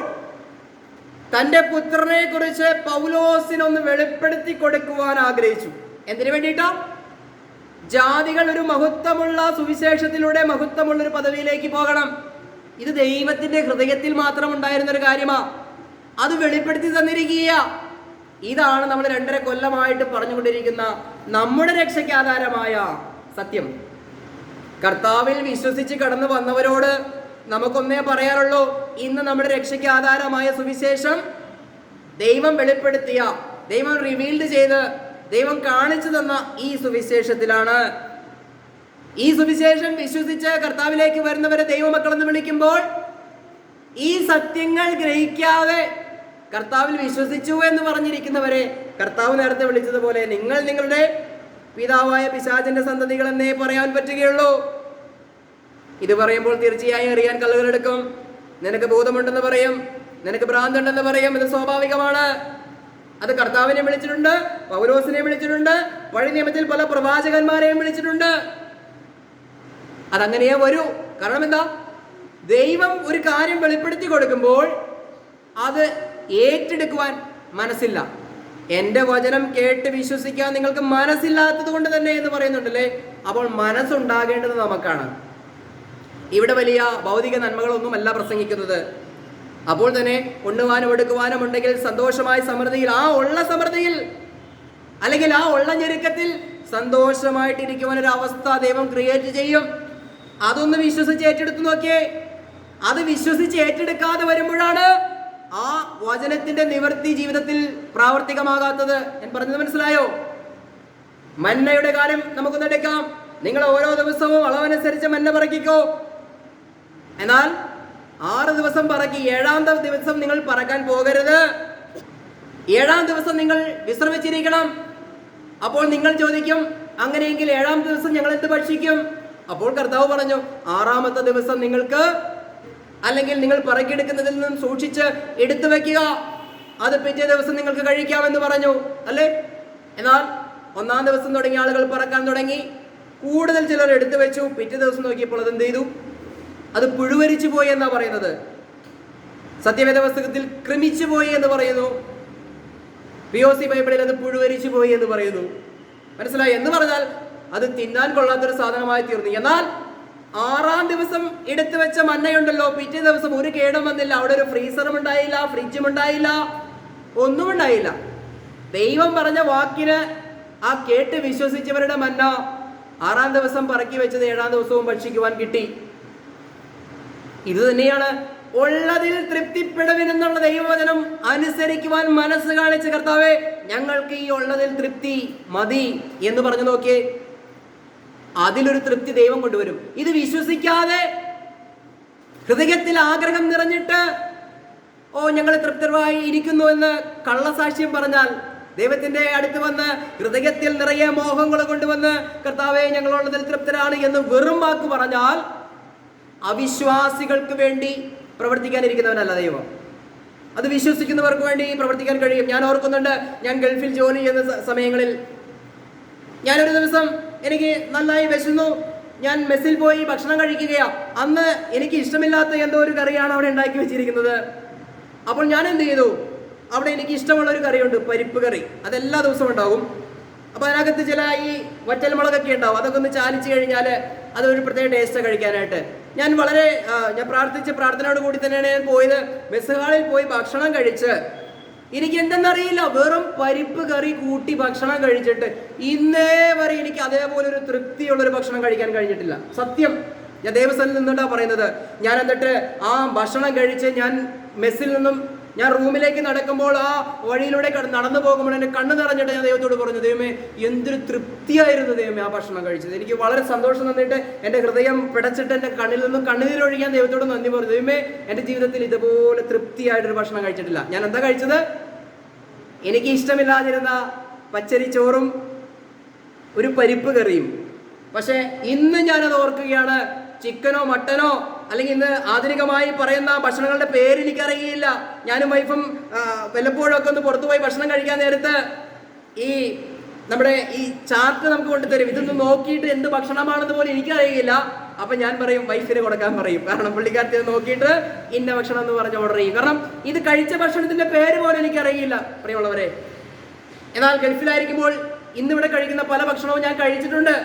തന്റെ പുത്രനെ കുറിച്ച് പൗലോസിനൊന്ന് വെളിപ്പെടുത്തി കൊടുക്കുവാൻ ആഗ്രഹിച്ചു. എന്തിനു വേണ്ടിയിട്ടാ? ജാതികൾ ഒരു മഹത്വമുള്ള സുവിശേഷത്തിലൂടെ മഹത്വമുള്ള ഒരു പദവിയിലേക്ക് പോകണം. ഇത് ദൈവത്തിന്റെ ഹൃദയത്തിൽ മാത്രം ഉണ്ടായിരുന്ന ഒരു കാര്യമാ. അത് വെളിപ്പെടുത്തി തന്നിരിക്കുക. ഇതാണ് നമ്മൾ 2.5 കൊല്ലമായിട്ട് പറഞ്ഞുകൊണ്ടിരിക്കുന്ന നമ്മുടെ രക്ഷയ്ക്ക് ആധാരമായ സത്യം. കർത്താവിൽ വിശ്വസിച്ച് കടന്നു വന്നവരോട് നമുക്കൊന്നേ പറയാനുള്ളൂ, ഇന്ന് നമ്മുടെ രക്ഷയ്ക്ക് ആധാരമായ സുവിശേഷം ദൈവം വെളിപ്പെടുത്തിയ, ദൈവം റിവീൽഡ് ചെയ്ത് ദൈവം കാണിച്ചു തന്ന ഈ സുവിശേഷത്തിലാണ്. ഈ സുവിശേഷം വിശ്വസിച്ച് കർത്താവിലേക്ക് വരുന്നവരെ ദൈവമക്കളെന്ന് വിളിക്കുമ്പോൾ ഈ സത്യങ്ങൾ ഗ്രഹിക്കാതെ കർത്താവിൽ വിശ്വസിച്ചു എന്ന് പറഞ്ഞിരിക്കുന്നവരെ കർത്താവ് നേരത്തെ വിളിച്ചതുപോലെ നിങ്ങൾ നിങ്ങളുടെ പിതാവായ പിശാചിന്റെ സന്തതികൾ എന്നേ പറയാൻ പറ്റുകയുള്ളൂ. ഇത് പറയുമ്പോൾ തീർച്ചയായും അറിയാൻ കല്ലുകളെടുക്കും. നിനക്ക് ബോധമുണ്ടെന്ന് പറയും, നിനക്ക് ഭ്രാന്തുണ്ടെന്ന് പറയും, ഇത് സ്വാഭാവികമാണ്. അത് കർത്താവിനെ വിളിച്ചിട്ടുണ്ട്, പൗലോസിനെ വിളിച്ചിട്ടുണ്ട്, പഴയ നിയമത്തിൽ പല പ്രവാചകന്മാരെയും വിളിച്ചിട്ടുണ്ട്. അതങ്ങനെയേ വരൂ. കാരണം എന്താ? ദൈവം ഒരു കാര്യം വെളിപ്പെടുത്തി കൊടുക്കുമ്പോൾ അത് ഏറ്റെടുക്കുവാൻ മനസ്സില്ല. എൻ്റെ വചനം കേട്ട് വിശ്വസിക്കാൻ നിങ്ങൾക്ക് മനസ്സില്ലാത്തത് കൊണ്ട് തന്നെ എന്ന് പറയുന്നുണ്ടല്ലേ. അപ്പോൾ മനസ്സുണ്ടാകേണ്ടത് നമുക്കാണ്. ഇവിടെ വലിയ ഭൗതിക നന്മകളൊന്നുമല്ല പ്രസംഗിക്കുന്നത്. അപ്പോൾ തന്നെ ഉണ്ണുവാനും എടുക്കുവാനും ഉണ്ടെങ്കിൽ സന്തോഷമായ സമൃദ്ധിയിൽ, ആ ഉള്ള സമൃദ്ധിയിൽ അല്ലെങ്കിൽ ആ ഉള്ള ഞെരുക്കത്തിൽ സന്തോഷമായിട്ടിരിക്കുവാൻ ഒരു അവസ്ഥ ദൈവം ക്രിയേറ്റ് ചെയ്യും. അതൊന്ന് വിശ്വസിച്ച് ഏറ്റെടുത്ത് നോക്കിയേ. അത് വിശ്വസിച്ച് ഏറ്റെടുക്കാതെ വരുമ്പോഴാണ് ആ വചനത്തിന്റെ നിവൃത്തി ജീവിതത്തിൽ പ്രാവർത്തികമാകാത്തത്. ഞാൻ പറഞ്ഞത് മനസ്സിലായോ? മന്നയുടെ കാര്യം നമുക്കൊന്ന് എടുക്കാം. നിങ്ങൾ ഓരോ ദിവസവും അളവനുസരിച്ച് മന്ന പറക്കിക്കോ. എന്നാൽ 6 ദിവസം പറക്കി, 7-ാം ദിവസം നിങ്ങൾ പറക്കാൻ പോകരുത്. 7-ാം ദിവസം നിങ്ങൾ വിശ്രമിച്ചിരിക്കണം. അപ്പോൾ നിങ്ങൾ ചോദിക്കും, അങ്ങനെയെങ്കിൽ 7-ാം ദിവസം ഞങ്ങൾ എന്ത് ഭക്ഷിക്കും? അപ്പോൾ കർത്താവ് പറഞ്ഞു, 6-ാമത്തെ ദിവസം നിങ്ങൾക്ക്, അല്ലെങ്കിൽ നിങ്ങൾ പറക്കിയെടുക്കുന്നതിൽ നിന്നും സൂക്ഷിച്ച് എടുത്തു വെക്കുക, അത് പിറ്റേ ദിവസം നിങ്ങൾക്ക് കഴിക്കാമെന്ന് പറഞ്ഞു അല്ലേ. എന്നാൽ 1-ാം ദിവസം തുടങ്ങിയ ആളുകൾ പറക്കാൻ തുടങ്ങി. കൂടുതൽ ചിലർ എടുത്തു വെച്ചു. പിറ്റേ ദിവസം നോക്കിയപ്പോൾ അത് എന്ത് ചെയ്തു? അത് പുഴുവരിച്ചു പോയി എന്നാ പറയുന്നത്. സത്യവേദ പുസ്തകത്തിൽ ക്രമിച്ചു പോയി എന്ന് പറയുന്നു. POC ബൈബിളിൽ അത് പുഴുവരിച്ചു പോയി എന്ന് പറയുന്നു. മനസ്സിലായി? എന്ന് പറഞ്ഞാൽ അത് തിന്നാൻ കൊള്ളാത്തൊരു സാധനമായി തീർന്നു. എന്നാൽ 6-ാം ദിവസം എടുത്തു വെച്ച മന്നയുണ്ടല്ലോ, പിറ്റേ ദിവസം ഒരു കേടും വന്നില്ല. അവിടെ ഒരു ഫ്രീസറും ഉണ്ടായില്ല, ഫ്രിഡ്ജും ഉണ്ടായില്ല, ഒന്നും ഉണ്ടായില്ല. ദൈവം പറഞ്ഞ വാക്കിന് ആ കേട്ട് വിശ്വസിച്ചവരുടെ മന്ന 6-ാം ദിവസം പറക്കി വെച്ചത് 7-ാം ദിവസവും ഭക്ഷിക്കുവാൻ കിട്ടി. ഇത് തന്നെയാണ് ഉള്ളതിൽ തൃപ്തിപ്പെടുവിനെന്നുള്ള ദൈവവചനം അനുസരിക്കുവാൻ മനസ്സ് കാണിച്ച കർത്താവേ, ഞങ്ങൾക്ക് ഈ ഉള്ളതിൽ തൃപ്തി മതി എന്ന് പറഞ്ഞു നോക്കിയേ. അതിലൊരു തൃപ്തി ദൈവം കൊണ്ടുവരും. ഇത് വിശ്വസിക്കാതെ ഹൃദയത്തിൽ ആഗ്രഹം നിറഞ്ഞിട്ട് ഞങ്ങൾ തൃപ്തരായി ഇരിക്കുന്നു എന്ന് കള്ളസാക്ഷ്യം പറഞ്ഞാൽ, ദൈവത്തിന്റെ അടുത്ത് വന്ന് ഹൃദയത്തിൽ നിറയെ മോഹങ്ങൾ കൊണ്ടുവന്ന് കർത്താവേ ഞങ്ങളുള്ളതിൽ തൃപ്തരാണ് എന്ന് വെറും വാക്ക് പറഞ്ഞാൽ അവിശ്വാസികൾക്ക് വേണ്ടി പ്രവർത്തിക്കാനിരിക്കുന്നവനല്ല ദൈവം. അത് വിശ്വസിക്കുന്നവർക്ക് വേണ്ടി പ്രവർത്തിക്കാൻ കഴിയും. ഞാൻ ഓർക്കുന്നുണ്ട്, ഞാൻ ഗൾഫിൽ ജോലി ചെയ്യുന്ന സമയങ്ങളിൽ ഞാനൊരു ദിവസം എനിക്ക് നന്നായി വിശന്നു. ഞാൻ മെസ്സിൽ പോയി ഭക്ഷണം കഴിക്കുകയാണ്. അന്ന് എനിക്ക് ഇഷ്ടമില്ലാത്ത എന്തോ ഒരു കറിയാണ് അവിടെ ഉണ്ടാക്കി വെച്ചിരിക്കുന്നത്. അപ്പോൾ ഞാൻ എന്ത് ചെയ്തു? അവിടെ എനിക്ക് ഇഷ്ടമുള്ളൊരു കറിയുണ്ട്, പരിപ്പ് കറി. അതെല്ലാ ദിവസവും ഉണ്ടാകും. അപ്പോൾ അതിനകത്ത് ചില ഈ വറ്റൽമുളകൊക്കെ ഉണ്ടാവും. അതൊക്കെ ഒന്ന് ചാലിച്ച് കഴിഞ്ഞാൽ അതൊരു പ്രത്യേക ടേസ്റ്റ് കഴിക്കാനായിട്ട്. ഞാൻ പ്രാർത്ഥിച്ച പ്രാർത്ഥനയോട് കൂടി തന്നെയാണ് ഞാൻ പോയത്. മെസ്സ് ഹാളിൽ പോയി ഭക്ഷണം കഴിച്ച് എനിക്ക് എന്തെന്നറിയില്ല, വെറും പരിപ്പ് കറി കൂട്ടി ഭക്ഷണം കഴിച്ചിട്ട് ഇന്നേ വരെ എനിക്ക് അതേപോലെ ഒരു തൃപ്തിയുള്ളൊരു ഭക്ഷണം കഴിക്കാൻ കഴിഞ്ഞിട്ടില്ല. സത്യം, ഞാൻ ദേവസ്ഥനിൽ നിന്നിട്ടാണ് പറയുന്നത്. ഞാൻ എന്നിട്ട് ആ ഭക്ഷണം കഴിച്ച് ഞാൻ മെസ്സിൽ നിന്നും ഞാൻ റൂമിലേക്ക് നടക്കുമ്പോൾ ആ വഴിയിലൂടെ നടന്നു പോകുമ്പോൾ എൻ്റെ കണ്ണ് നിറഞ്ഞിട്ട് ഞാൻ ദൈവത്തോട് പറഞ്ഞു, ദൈവമേ എന്തൊരു തൃപ്തിയായിരുന്നു ദൈവമേ ആ ഭക്ഷണം കഴിച്ചത്. എനിക്ക് വളരെ സന്തോഷം തന്നിട്ട് എൻ്റെ ഹൃദയം പിടച്ചിട്ട് എൻ്റെ കണ്ണിൽ നിന്നും കണ്ണുനീരൊഴിക്കാൻ ദൈവത്തോട് നന്ദി പറഞ്ഞു. ദൈവമേ, എൻ്റെ ജീവിതത്തിൽ ഇതുപോലെ തൃപ്തിയായിട്ടൊരു ഭക്ഷണം കഴിച്ചിട്ടില്ല. ഞാൻ എന്താ കഴിച്ചത്? എനിക്ക് ഇഷ്ടമില്ലാതിരുന്ന പച്ചരി ചോറും ഒരു പരിപ്പ് കറിയും. പക്ഷേ ഇന്ന് ഞാനത് ഓർക്കുകയാണ്. ചിക്കനോ മട്ടനോ അല്ലെങ്കിൽ ഇന്ന് ആധുനികമായി പറയുന്ന ഭക്ഷണങ്ങളുടെ പേര് എനിക്കറിയില്ല. ഞാനും വൈഫും വല്ലപ്പോഴൊക്കെ ഒന്ന് പുറത്തുപോയി ഭക്ഷണം കഴിക്കാൻ നേരത്ത് ഈ നമ്മുടെ ഈ ചാർട്ട് നമുക്ക് കൊണ്ടുതരും. ഇതൊന്ന് നോക്കിയിട്ട് എന്ത് ഭക്ഷണമാണെന്ന് പോലും എനിക്കറിയില്ല. അപ്പം ഞാൻ പറയും, വൈഫിന് കൊടുക്കാൻ പറയും. കാരണം പുള്ളിക്കാരത്തി നോക്കിയിട്ട് ഇന്ന ഭക്ഷണം എന്ന് പറഞ്ഞ് ഓർഡർ ചെയ്യും. കാരണം ഇത് കഴിച്ച ഭക്ഷണത്തിന്റെ പേര് പോലും എനിക്കറിയില്ല പ്രിയമുള്ളവരെ. എന്നാൽ ഗൾഫിലായിരിക്കുമ്പോൾ ഇന്നിവിടെ കഴിക്കുന്ന പല ഭക്ഷണവും ഞാൻ കഴിച്ചിട്ടുണ്ട്.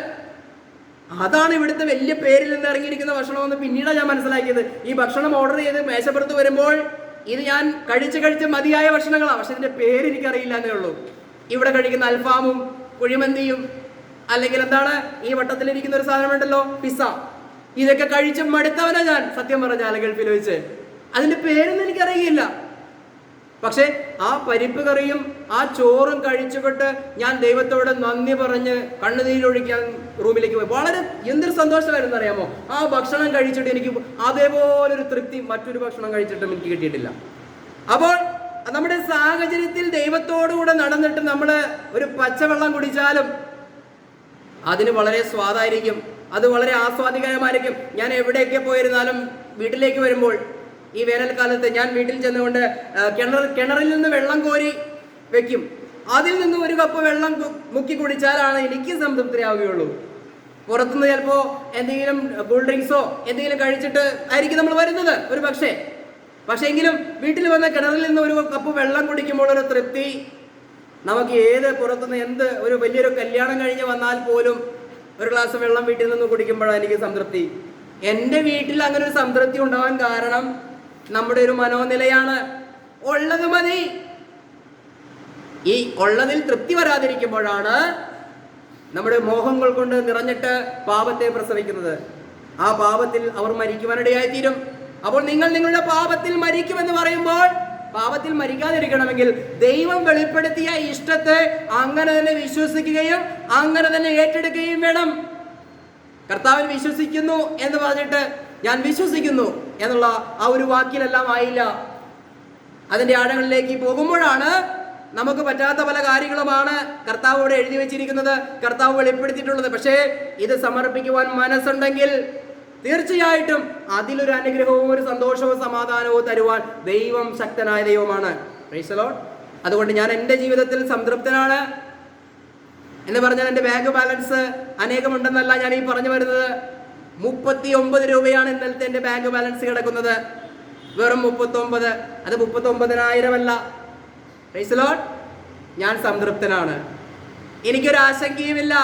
അതാണ് ഇവിടുത്തെ വലിയ പേരിൽ നിന്ന് ഇറങ്ങിയിരിക്കുന്ന ഭക്ഷണമെന്ന് പിന്നീടാണ് ഞാൻ മനസ്സിലാക്കിയത്. ഈ ഭക്ഷണം ഓർഡർ ചെയ്ത് മേശപ്പുറത്ത് വരുമ്പോൾ ഇത് ഞാൻ കഴിച്ച് മതിയായ ഭക്ഷണങ്ങളാണ്, പക്ഷെ ഇതിന്റെ പേര് എനിക്കറിയില്ല എന്നേ ഉള്ളൂ. ഇവിടെ കഴിക്കുന്ന അൽഫാമും കുഴിമന്തിയും അല്ലെങ്കിൽ എന്താണ് ഈ വട്ടത്തിലിരിക്കുന്ന ഒരു സാധനമുണ്ടല്ലോ, പിസ്സ, ഇതൊക്കെ കഴിച്ച് മടുത്തവനാ ഞാൻ സത്യം പറഞ്ഞാൽ ഗൾഫിൽ വെച്ച്. അതിന്റെ പേരൊന്നും എനിക്കറിയില്ല. പക്ഷെ ആ പരിപ്പ് കറിയും ആ ചോറും കഴിച്ചുകൊണ്ട് ഞാൻ ദൈവത്തോട് നന്ദി പറഞ്ഞ് കണ്ണുനീരൊഴിക്കാൻ റൂമിലേക്ക് പോയി. വളരെ എന്തൊരു സന്തോഷമായിരുന്നു അറിയാമോ? ആ ഭക്ഷണം കഴിച്ചിട്ട് എനിക്ക് അതേപോലൊരു തൃപ്തി മറ്റൊരു ഭക്ഷണം കഴിച്ചിട്ടും എനിക്ക് കിട്ടിയിട്ടില്ല. അപ്പോൾ നമ്മുടെ സാഹചര്യത്തിൽ ദൈവത്തോടുകൂടെ നടന്നിട്ട് നമ്മൾ ഒരു പച്ചവെള്ളം കുടിച്ചാലും അതിന് വളരെ സ്വാദായിരിക്കും, അത് വളരെ ആസ്വാദികരമായിരിക്കും. ഞാൻ എവിടെയൊക്കെ പോയിരുന്നാലും വീട്ടിലേക്ക് വരുമ്പോൾ ഈ വേനൽക്കാലത്ത് ഞാൻ വീട്ടിൽ ചെന്നുകൊണ്ട് കിണറിൽ നിന്ന് വെള്ളം കോരി വെക്കും. അതിൽ നിന്ന് ഒരു കപ്പ് വെള്ളം മുക്കി കുടിച്ചാലാണ് എനിക്ക് സംതൃപ്തിയാവുകയുള്ളൂ. പുറത്തുനിന്ന് ചിലപ്പോൾ എന്തെങ്കിലും കൂൾ ഡ്രിങ്ക്സോ എന്തെങ്കിലും കഴിച്ചിട്ട് ആയിരിക്കും നമ്മൾ വരുന്നത് ഒരു പക്ഷേ എങ്കിലും വീട്ടിൽ വന്ന കിണറിൽ നിന്ന് ഒരു കപ്പ് വെള്ളം കുടിക്കുമ്പോൾ ഒരു തൃപ്തി നമുക്ക് പുറത്തുനിന്ന് എന്ത് ഒരു വലിയൊരു കല്യാണം കഴിഞ്ഞ് വന്നാൽ പോലും ഒരു ഗ്ലാസ് വെള്ളം വീട്ടിൽ നിന്ന് കുടിക്കുമ്പോഴാണ് എനിക്ക് സംതൃപ്തി. എൻ്റെ വീട്ടിൽ അങ്ങനെ ഒരു സംതൃപ്തി ഉണ്ടാവാൻ കാരണം നമ്മുടെ ഒരു മനോനിലയാണ്. ഉള്ളത് മതി. ഈ ഉള്ളതിൽ തൃപ്തി വരാതിരിക്കുമ്പോഴാണ് നമ്മുടെ മോഹങ്ങൾ കൊണ്ട് നിറഞ്ഞിട്ട് പാപത്തെ പ്രസവിക്കുന്നത്. ആ പാപത്തിൽ അവർ മരിക്കുവാനിടയായിത്തീരും. അപ്പോൾ നിങ്ങൾ നിങ്ങളുടെ പാപത്തിൽ മരിക്കുമെന്ന് പറയുമ്പോൾ പാപത്തിൽ മരിക്കാതിരിക്കണമെങ്കിൽ ദൈവം വെളിപ്പെടുത്തിയ ഇഷ്ടത്തെ അങ്ങനെ തന്നെ വിശ്വസിക്കുകയും അങ്ങനെ തന്നെ ഏറ്റെടുക്കുകയും വേണം. കർത്താവിൽ വിശ്വസിക്കുന്നു എന്ന് പറഞ്ഞിട്ട് ഞാൻ വിശ്വസിക്കുന്നു എന്നുള്ള ആ ഒരു വാക്കിലെല്ലാം ആയില്ല. അതിൻ്റെ ആഴങ്ങളിലേക്ക് പോകുമ്പോഴാണ് നമുക്ക് പറ്റാത്ത പല കാര്യങ്ങളുമാണ് കർത്താവോട് എഴുതി വെച്ചിരിക്കുന്നത്, കർത്താവ് വെളിപ്പെടുത്തിയിട്ടുള്ളത്. പക്ഷേ ഇത് സമർപ്പിക്കുവാൻ മനസ്സുണ്ടെങ്കിൽ തീർച്ചയായിട്ടും അതിലൊരു അനുഗ്രഹവും ഒരു സന്തോഷവും സമാധാനവും തരുവാൻ ദൈവം ശക്തനായ ദൈവമാണ്. Price the Lord. അതുകൊണ്ട് ഞാൻ എൻ്റെ ജീവിതത്തിൽ സംതൃപ്തനാണ് എന്ന് പറഞ്ഞാൽ എൻ്റെ ബാങ്ക് ബാലൻസ് അനേകമുണ്ടെന്നല്ല ഞാൻ ഈ പറഞ്ഞു വരുന്നത്. 39 രൂപയാണ് ഇന്നലത്തെ എൻ്റെ ബാങ്ക് ബാലൻസ് കിടക്കുന്നത്. വെറും 39. അത് 39,000 അല്ല. Price the Lord. ഞാൻ സംതൃപ്തനാണ്. എനിക്കൊരു ആശങ്കയുമില്ല.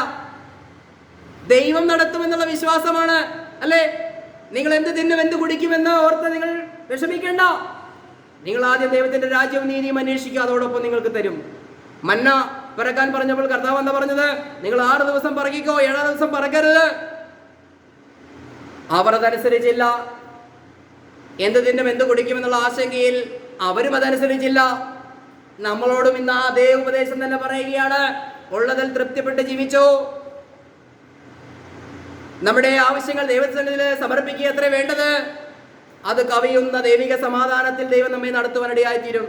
ദൈവം നടത്തുമെന്നുള്ള വിശ്വാസമാണ്. അല്ലേ? നിങ്ങൾ എന്ത് തിന്നും എന്ത് കുടിക്കുമെന്ന് ഓർത്ത് നിങ്ങൾ വിഷമിക്കേണ്ട. നിങ്ങൾ ആദ്യം ദൈവത്തിന്റെ രാജ്യവും നീതിയും അന്വേഷിക്കുക, അതോടൊപ്പം നിങ്ങൾക്ക് തരും. മന്ന പിറക്കാൻ പറഞ്ഞപ്പോൾ കർത്താവ് എന്താ പറഞ്ഞത്? നിങ്ങൾ 6 ദിവസം പറക്കിക്കോ, 7 ദിവസം പറക്കരുത്. അവർ അതനുസരിച്ചില്ല. എന്ത് തിന്നും എന്ത് കുടിക്കുമെന്നുള്ള ആശങ്കയിൽ അവരും അതനുസരിച്ചില്ല. നമ്മളോടും ഇന്ന് അതേ ഉപദേശം തന്നെ പറയുകയാണ്. ഉള്ളതിൽ തൃപ്തിപ്പെട്ട് ജീവിച്ചോ. നമ്മുടെ ആവശ്യങ്ങൾ ദൈവസന്നിധിയിൽ സമർപ്പിക്കുക അത്രേ വേണ്ടത്. അത് കവിയുന്ന ദൈവിക സമാധാനത്തിൽ ദൈവം നമ്മെ നടത്തുവാനിടയായിത്തീരും.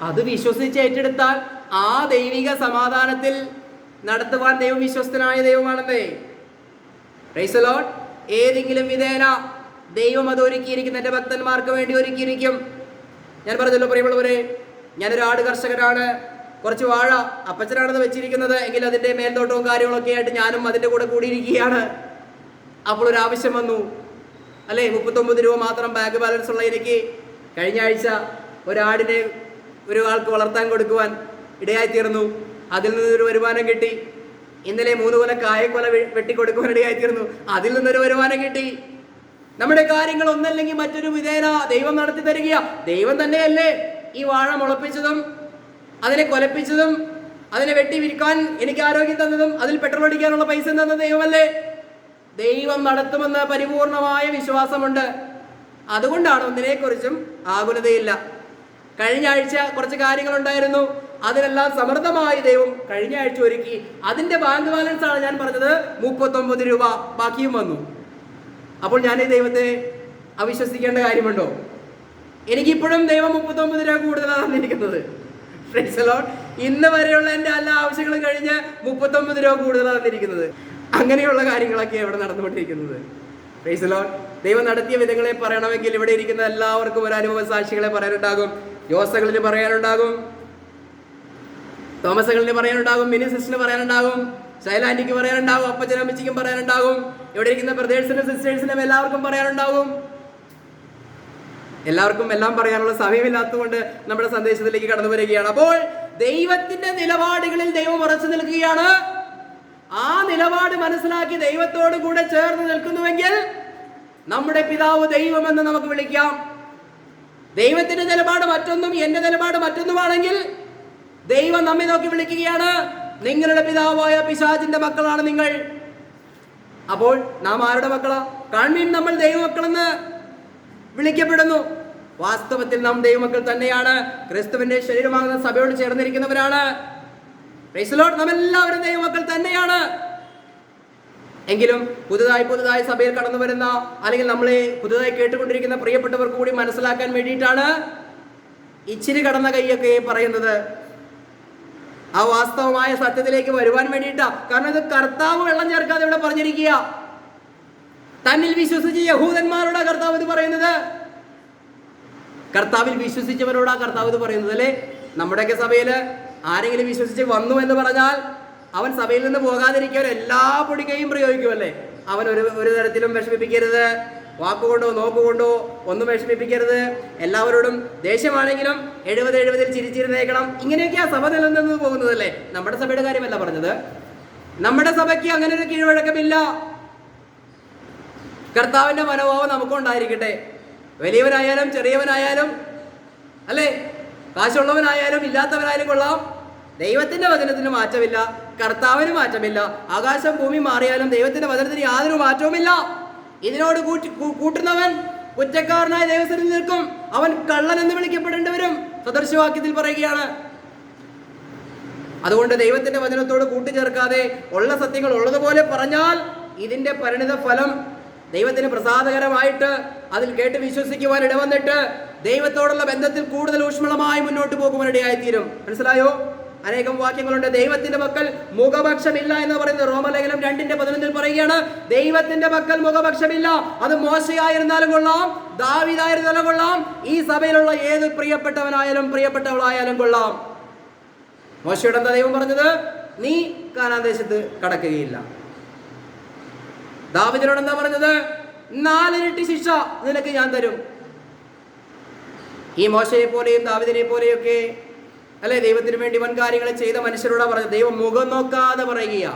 അത് വിശ്വസിച്ച് ഏറ്റെടുത്താൽ ആ ദൈവിക സമാധാനത്തിൽ നടത്തുവാൻ ദൈവം വിശ്വസ്തനായ ദൈവമാണെന്നേ. Price the Lord. ഏതെങ്കിലും വിധേന ദൈവം അത് ഒരുക്കിയിരിക്കും, എൻ്റെ ഭക്തന്മാർക്ക് വേണ്ടി ഒരുക്കിയിരിക്കും. ഞാൻ പറഞ്ഞല്ലോ പ്രിയമുള്ളവരെ, ഞാനൊരു ആട് കർഷകനാണ്. കുറച്ച് വാഴ അപ്പച്ചനാണെന്ന് വെച്ചിരിക്കുന്നത് എങ്കിൽ അതിൻ്റെ മേൽത്തോട്ടവും കാര്യങ്ങളൊക്കെ ആയിട്ട് ഞാനും അതിൻ്റെ കൂടെ കൂടിയിരിക്കുകയാണ്. അപ്പോൾ ഒരു ആവശ്യം വന്നു, അല്ലേ? 39 രൂപ മാത്രം ബാങ്ക് ബാലൻസ് ഉള്ള എനിക്ക് കഴിഞ്ഞ ആഴ്ച ഒരാടിനെ ഒരാൾക്ക് വളർത്താൻ കൊടുക്കുവാൻ ഇടയായിത്തീർന്നു. അതിൽ നിന്നൊരു വരുമാനം കിട്ടി. ഇന്നലെ 3 കൊല കായക്കൊല വെട്ടിക്കൊടുക്കുവാൻ ഇടയായിത്തീർന്നു. അതിൽ നിന്നൊരു വരുമാനം കിട്ടി. നമ്മുടെ കാര്യങ്ങൾ ഒന്നല്ലെങ്കിൽ മറ്റൊരു വിധേന ദൈവം നടത്തി തരിക. ദൈവം തന്നെയല്ലേ ഈ വാഴ മുളപ്പിച്ചതും അതിനെ കൊലപ്പിച്ചതും അതിനെ വെട്ടി വിൽക്കാൻ എനിക്ക് ആരോഗ്യം തന്നതും അതിൽ പെട്രോൾ അടിക്കാനുള്ള പൈസ തന്ന ദൈവമല്ലേ? ദൈവം നടത്തുമെന്ന് പരിപൂർണമായ വിശ്വാസമുണ്ട്. അതുകൊണ്ടാണ് ഒന്നിനെക്കുറിച്ചും ആകുലതയില്ല. കഴിഞ്ഞ ആഴ്ച കുറച്ച് കാര്യങ്ങളുണ്ടായിരുന്നു, അതിനെല്ലാം സമൃദ്ധമായി ദൈവം കഴിഞ്ഞ ആഴ്ച ഒരുക്കി. അതിൻ്റെ ബാങ്ക് ബാലൻസ് ആണ് ഞാൻ പറഞ്ഞത് 39 രൂപ ബാക്കിയും വന്നു. അപ്പോൾ ഞാൻ ഈ ദൈവത്തെ അവിശ്വസിക്കേണ്ട കാര്യമുണ്ടോ? എനിക്കിപ്പോഴും ദൈവം 39 രൂപ കൂടുതലാണ് തന്നിരിക്കുന്നത്. Price the Lord. ഇന്ന് വരെയുള്ള എൻ്റെ എല്ലാ ആവശ്യങ്ങളും കഴിഞ്ഞ് 39 രൂപ കൂടുതലാണ് തന്നിരിക്കുന്നത്. അങ്ങനെയുള്ള കാര്യങ്ങളൊക്കെ ഇവിടെ നടന്നുകൊണ്ടിരിക്കുന്നത്. Price the Lord. ദൈവം നടത്തിയ വിധങ്ങളെ പറയണമെങ്കിൽ ഇവിടെ ഇരിക്കുന്ന എല്ലാവർക്കും ഒരു അനുഭവ സാക്ഷികളെ പറയാനുണ്ടാകും. ജോസകളിന് പറയാനുണ്ടാകും, തോമസകളിന് പറയാനുണ്ടാകും, മിനി സിസ്റ്ററിന് പറയാനുണ്ടാകും, ശൈലാൻറ്റിക്ക് പറയാനുണ്ടാകും, അപ്പച്ചനമ്മച്ചിക്കും പറയാനുണ്ടാകും, ഇവിടെ ഇരിക്കുന്ന ബ്രദേഴ്സിനും സിസ്റ്റേഴ്സിനും എല്ലാവർക്കും പറയാനുണ്ടാകും. എല്ലാവർക്കും എല്ലാം പറയാനുള്ള സമയമില്ലാത്തതുകൊണ്ട് നമ്മുടെ സന്ദേശത്തിലേക്ക് കടന്നു വരികയാണ്. അപ്പോൾ ദൈവത്തിന്റെ നിലപാടുകളിൽ ദൈവം ഉറച്ചു നിൽക്കുകയാണ്. ആ നിലപാട് മനസ്സിലാക്കി ദൈവത്തോട് കൂടെ ചേർന്ന് നിൽക്കുന്നുവെങ്കിൽ നമ്മുടെ പിതാവ് ദൈവമെന്ന് നമുക്ക് വിളിക്കാം. ദൈവത്തിന്റെ നിലപാട് മറ്റൊന്നും എൻ്റെ നിലപാട് മറ്റൊന്നുമാണെങ്കിൽ ദൈവം നമ്മെ നോക്കി വിളിക്കുകയാണ്, നിങ്ങളുടെ പിതാവായ പിശാചിന്റെ മക്കളാണ് നിങ്ങൾ. അപ്പോൾ നാം ആരുടെ മക്കളാ? കാൺമീൻ, നമ്മൾ ദൈവമക്കളെന്ന് വിളിക്കപ്പെടുന്നു. വാസ്തവത്തിൽ നാം ദൈവമക്കൾ തന്നെയാണ്. ക്രിസ്തുവിന്റെ ശരീരമാകുന്ന സഭയോട് ചേർന്നിരിക്കുന്നവരാണ്. Price the Lord. നാം എല്ലാവരും ദൈവമക്കൾ തന്നെയാണ്. എങ്കിലും പുതുതായി സഭയിൽ കടന്നു വരുന്ന അല്ലെങ്കിൽ നമ്മളെ പുതുതായി കേട്ടുകൊണ്ടിരിക്കുന്ന പ്രിയപ്പെട്ടവർക്ക് കൂടി മനസ്സിലാക്കാൻ വേണ്ടിയിട്ടാണ് ഇച്ചിരി കടന്ന കൈയൊക്കെ പറയുന്നത്. ആ വാസ്തവമായ സത്യത്തിലേക്ക് വരുവാൻ വേണ്ടിയിട്ടാ. കാരണം ഇത് കർത്താവ് വെള്ളം ചേർക്കാതെ ഇവിടെ പറഞ്ഞിരിക്കുക. തന്നിൽ വിശ്വസിച്ച് യഹൂദന്മാരുടെ കർത്താവ് ഇത് പറയുന്നത്. കർത്താവിൽ വിശ്വസിച്ചവരോടാ കർത്താവ് ഇത് പറയുന്നത് അല്ലേ. നമ്മുടെയൊക്കെ സഭയിൽ ആരെങ്കിലും വിശ്വസിച്ച് വന്നു എന്ന് പറഞ്ഞാൽ അവൻ സഭയിൽ നിന്ന് പോകാതിരിക്കാൻ എല്ലാ പൊടികയും പ്രയോഗിക്കുമല്ലേ. അവൻ ഒരു തരത്തിലും വിഷമിപ്പിക്കരുത്, വാക്കുകൊണ്ടോ നോക്കുകൊണ്ടോ ഒന്നും വിഷമിപ്പിക്കരുത്. എല്ലാവരോടും ദേഷ്യമാണെങ്കിലും 70 ചിരിച്ചിരുന്നേക്കണം. ഇങ്ങനെയൊക്കെയാ സഭ നിലനിന്ന് പോകുന്നതല്ലേ. നമ്മുടെ സഭയുടെ കാര്യമല്ല പറഞ്ഞത്. നമ്മുടെ സഭയ്ക്ക് അങ്ങനെ ഒരു കീഴ്വഴക്കമില്ല. കർത്താവിന്റെ മനോഭാവം നമുക്കുണ്ടായിരിക്കട്ടെ. വലിയവനായാലും ചെറിയവനായാലും അല്ലേ, കാശുള്ളവനായാലും ഇല്ലാത്തവനായാലും കൊള്ളാം. ദൈവത്തിന്റെ വചനത്തിന് മാറ്റമില്ല, കർത്താവിന് മാറ്റമില്ല. ആകാശം ഭൂമി മാറിയാലും ദൈവത്തിന്റെ വചനത്തിന് യാതൊരു മാറ്റവുമില്ല. ഇതിനോട് കൂട്ടുന്നവൻ കുറ്റക്കാരനായ ദൈവത്തിൽ നിൽക്കും, അവൻ കള്ളൻ എന്ന് വിളിക്കപ്പെടേണ്ടി വരും. സദൃശവാക്യത്തിൽ പറയുകയാണ്. അതുകൊണ്ട് ദൈവത്തിന്റെ വചനത്തോട് കൂട്ടിച്ചേർക്കാതെ ഉള്ള സത്യങ്ങൾ ഉള്ളതുപോലെ പറഞ്ഞാൽ ഇതിന്റെ പരിണിത ഫലം ദൈവത്തിന് പ്രസാദകരമായിട്ട് അതിൽ കേട്ട് വിശ്വസിക്കുവാൻ ഇടവന്നിട്ട് ദൈവത്തോടുള്ള ബന്ധത്തിൽ കൂടുതൽ ഊഷ്മളമായി മുന്നോട്ട് പോകുവാനിടയായിത്തീരും. മനസ്സിലായോ? അനേകം വാക്യങ്ങളുണ്ട്. ദൈവത്തിന്റെ പക്കൽ മുഖപക്ഷമില്ല എന്ന് പറയുന്നത് റോമലേഖനം 2:11 പറയുകയാണ്. ദൈവത്തിന്റെ പക്കൽ മുഖപക്ഷമില്ല. അത് മോശയായിരുന്നാലും കൊള്ളാം, ദാവീദായിരുന്നാലും കൊള്ളാം, ഈ സഭയിലുള്ള ഏത് പ്രിയപ്പെട്ടവനായാലും പ്രിയപ്പെട്ടവളായാലും കൊള്ളാം. മോശയോട് എന്താ ദൈവം പറഞ്ഞത്? നീ കാനാൻ ദേശത്ത് കടക്കുകയില്ല. ദാവീദിനോട് എന്താ പറഞ്ഞത്? 4 ഇരട്ടി ശിക്ഷ നിനക്ക് ഞാൻ തരും. ഈ മോശയെ പോലെയും ദാവീദിനെ പോലെയൊക്കെ അല്ലെ ദൈവത്തിന് വേണ്ടി വൻ കാര്യങ്ങൾ ചെയ്ത മനുഷ്യരോടാ പറഞ്ഞത്. ദൈവം മുഖം നോക്കാതെ പറയുക.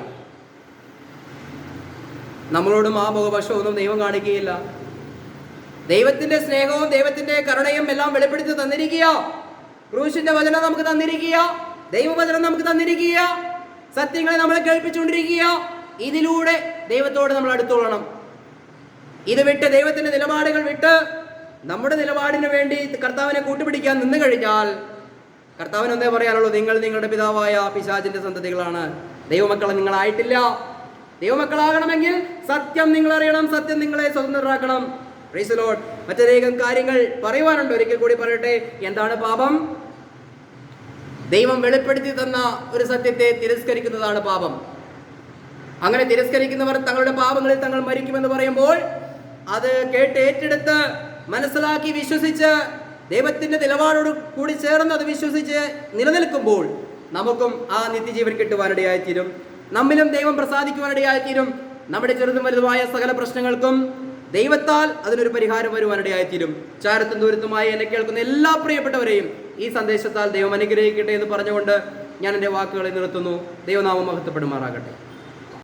നമ്മളോടും ആ മുഖപക്ഷമൊന്നും ദൈവം കാണിക്കുകയില്ല. ദൈവത്തിന്റെ സ്നേഹവും ദൈവത്തിന്റെ കരുണയും എല്ലാം വെളിപ്പെടുത്തി തന്നിരിക്കുക. ക്രൂശിന്റെ വചനം നമുക്ക് തന്നിരിക്കുക, ദൈവവചനം നമുക്ക് തന്നിരിക്കുക, സത്യങ്ങളെ നമ്മളെ കേൾപ്പിച്ചുകൊണ്ടിരിക്കുക. ഇതിലൂടെ ദൈവത്തോട് നമ്മൾ അടുത്തോളണം. ഇത് വിട്ട് ദൈവത്തിന്റെ നിലപാടുകൾ വിട്ട് നമ്മുടെ നിലപാടിന് വേണ്ടി കർത്താവിനെ കൂട്ടുപിടിക്കാൻ നിന്ന് കഴിഞ്ഞാൽ കർത്താവിന് ഒന്നേ പറയാനുള്ളൂ, നിങ്ങൾ നിങ്ങളുടെ പിതാവായ പിശാചിന്റെ സന്തതികളാണ്, ദൈവമക്കളെ നിങ്ങളായിട്ടില്ല. ദൈവമക്കളാകണമെങ്കിൽ സത്യം നിങ്ങൾ അറിയണം, സത്യം നിങ്ങളെ സ്വതന്ത്രരാക്കണം. Price the Lord. മറ്റനേകം കാര്യങ്ങൾ പറയുവാനുണ്ട്. ഒരിക്കൽ കൂടി പറയട്ടെ. എന്താണ് പാപം? ദൈവം വെളിപ്പെടുത്തി തന്ന ഒരു സത്യത്തെ തിരസ്കരിക്കുന്നതാണ് പാപം. അങ്ങനെ തിരസ്കരിക്കുന്നവർ തങ്ങളുടെ പാപങ്ങളിൽ തങ്ങൾ മരിക്കുമെന്ന് പറയുമ്പോൾ അത് കേട്ട് ഏറ്റെടുത്ത് മനസ്സിലാക്കി വിശ്വസിച്ച് ദൈവത്തിന്റെ നിലപാടോട് കൂടി ചേർന്ന് അത് വിശ്വസിച്ച് നിലനിൽക്കുമ്പോൾ നമുക്കും ആ നിത്യജീവൻ കിട്ടുവാനിടയായിത്തീരും. നമ്മിലും ദൈവം പ്രസാദിക്കുവാനിടയായിത്തീരും. നമ്മുടെ ചെറുതും വലുതുമായ സകല പ്രശ്നങ്ങൾക്കും ദൈവത്താൽ അതിനൊരു പരിഹാരം വരുവാനിടയായിത്തീരും. ചാരത്തും ദൂരത്തുമായി എന്നെ കേൾക്കുന്ന എല്ലാ പ്രിയപ്പെട്ടവരെയും ഈ സന്ദേശത്താൽ ദൈവം അനുഗ്രഹിക്കട്ടെ എന്ന് പറഞ്ഞുകൊണ്ട് ഞാൻ എൻ്റെ വാക്കുകളെ നിർത്തുന്നു. ദൈവനാമം മഹത്വപ്പെടുമാറാകട്ടെ.